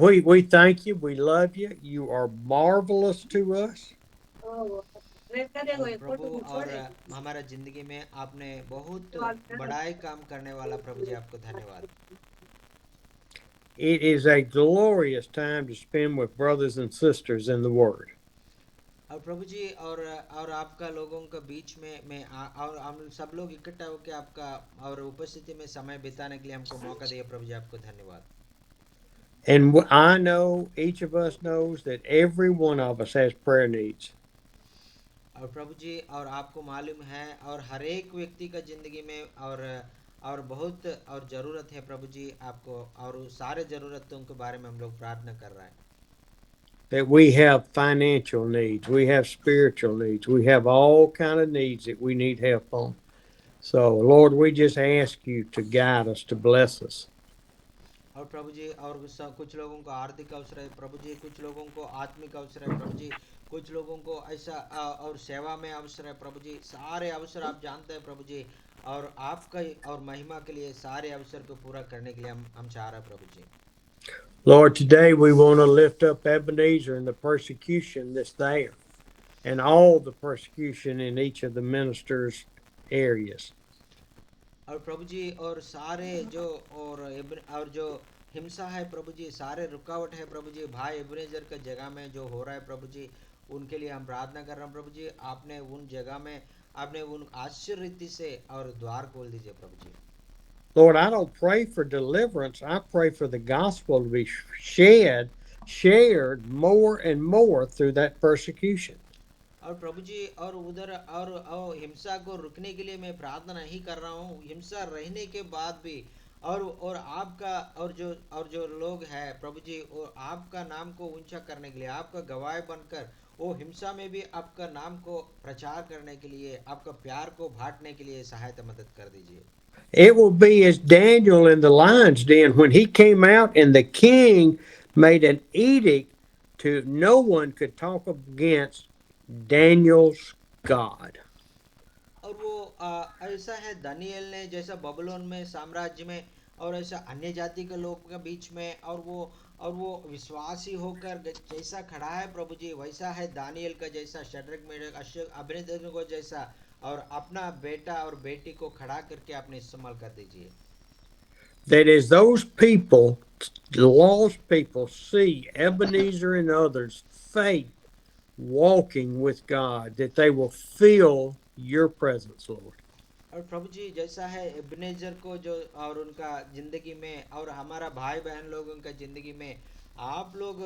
we thank you, we love you, you are marvelous to us. और प्रभु, और हमारा जिंदगी में आपने बहुत बड़ाई काम करने वाला प्रभु जी, आपको धन्यवाद. It is a glorious time to spend with brothers and sisters in the Word. और प्रभु जी, और आपका लोगों के बीच में मैं और हम सब लोग इकट्ठा होकर आपका और उपस्थिति में समय बिताने के लिए हमको मौका दिया प्रभु जी, आपको धन्यवाद. And I know, each of us knows that every one of us has prayer needs. और प्रभु जी, और आपको मालूम है, और हर एक व्यक्ति का जिंदगी में और बहुत और ज़रूरत है प्रभु जी आपको, और सारे ज़रूरतों के बारे में हम लोग प्रार्थना कर रहे हैं. That we have financial needs, we have spiritual needs, we have all kind of needs that we need help on. So, Lord, we just ask you to guide us, to bless us. और प्रभु जी, और कुछ लोगों को आर्थिक अवसर है प्रभु जी, कुछ लोगों को आत्मिक अवसर है प्रभु जी, कुछ लोगों को ऐसा और सेवा में अवसर है प्रभु जी. सारे अवसर आप जानते हैं प्रभु जी, और आपका और महिमा के लिए सारे अवसर को पूरा करने के लिए हम चाह रहे हैं प्रभु जी. Lord, today we want to lift up Ebenezer and the persecution that's there, and all the persecution in each of the ministers' areas. और प्रभु जी, और सारे जो और जो हिंसा है प्रभु जी, सारे रुकावट है प्रभु जी, भाई एबनेजर के जगह में जो हो रहा है प्रभु जी, उनके लिए हम प्रार्थना कर रहे हैं प्रभु जी. आपने उन जगह में आपने उन आश्चर्य रीति से और द्वार खोल दीजिए प्रभु जी. Lord, I don't pray for deliverance. I pray for the gospel to be shared more and more through that persecution. और प्रभु जी, और उधर और हिंसा को रुकने के लिए मैं प्रार्थना नहीं कर रहा हूँ, हिंसा रहने के बाद भी और आपका और जो लोग हैं प्रभु जी, और आपका नाम को ऊंचा करने के लिए, आपका गवाह बनकर वो हिंसा में भी आपका नाम को प्रचार करने के लिए, आपका प्यार को बांटने के लिए सहायता मदद कर दीजिए. It will be as Daniel in the lion's den when he came out and the king made an edict to no one could talk against Daniel's God. और वो ऐसा है दानिएल ने जैसा बबलोन में साम्राज्य में और ऐसा अन्य जाति के लोग के बीच में, और वो विश्वासी होकर जैसा खड़ा है प्रभु जी, वैसा है दानिएल का जैसा, शद्रक मेशक अबेदनगो को जैसा, और अपना बेटा और बेटी को खड़ा करके आपने इस्तेमाल कर दीजिए. That as those people, lost people, see Ebenezer and others' faith walking with God, that they will feel your presence, Lord. और प्रभु जी जैसा है एब्नेजर को जो और उनका जिंदगी में और हमारा भाई बहन लोगों का जिंदगी में आप लोग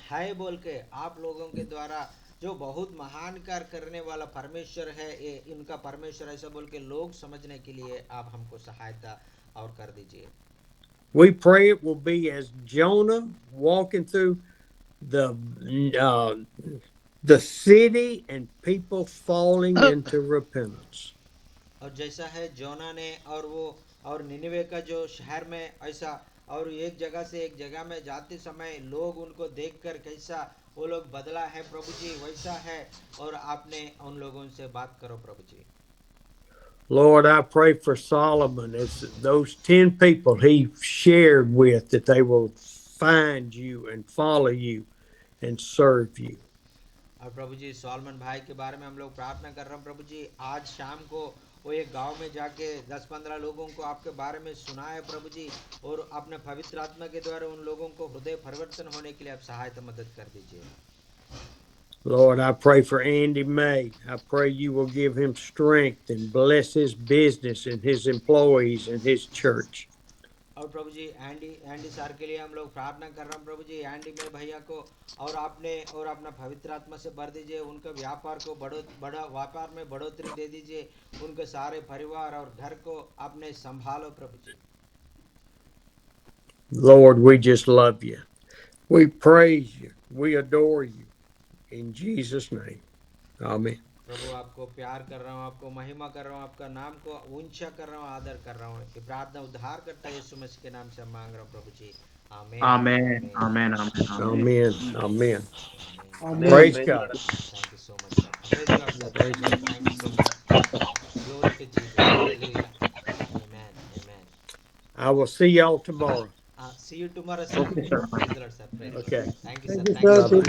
है बोल के आप लोगों के द्वारा जो बहुत महान कार्य करने वाला परमेश्वर है ये इनका परमेश्वर ऐसा बोल के लोग समझने के लिए आप हमको सहायता और कर दीजिए। We pray it will be as Jonah walking through the city and people falling into repentance. और जैसा है जोना ने और वो और निनिवे का जो शहर में ऐसा और एक जगह से एक जगह में जाते समय लोग उनको देखकर कैसा वो लोग बदला है प्रभु जी वैसा है और आपने उन लोगों से बात करो प्रभु जी। Lord, I pray for Solomon as those 10 people he shared with, that they will find you and follow you and serve you. और प्रभु जी सोलमन भाई के बारे में हम लोग प्रार्थना कर रहे हैं प्रभु जी आज शाम को वो एक गांव में जाके 10-15 लोगों को आपके बारे में सुनाए प्रभु जी और अपने पवित्र आत्मा के द्वारा उन लोगों को हृदय परिवर्तन होने के लिए आप सहायता मदद कर दीजिए। Lord, I pray for Andy May. I pray you will give him strength and bless his business and his employees and his church. और प्रभु जी एंडी सर के लिए हम लोग प्रार्थना कर रहे हैं प्रभु जी एंडी में भैया को और आपने और अपना पवित्र आत्मा से भर दीजिए उनके व्यापार को बड़ा व्यापार में बढ़ोतरी दे दीजिए उनके सारे परिवार और घर को आपने संभालो प्रभु जी। Lord, we just love you. We praise you. We adore you. In Jesus' name. Amen. प्रभु आपको प्यार कर रहा हूँ आपको महिमा कर रहा हूँ आपका नाम को ऊंचा कर रहा हूँ आदर कर रहा हूँ ये प्रार्थना उद्धार करता यीशु मसीह के नाम से मांग रहा हूँ प्रभु जी amen amen amen amen Amen. Amen. Amen. Praise God. Thank you so much sir thank you so much glory to Jesus hallelujah amen amen. I will see y'all tomorrow. See you tomorrow sir। Okay, sir. Praise the Lord sir। Okay. Thank you sir। Thank you, Thank you sir. so much।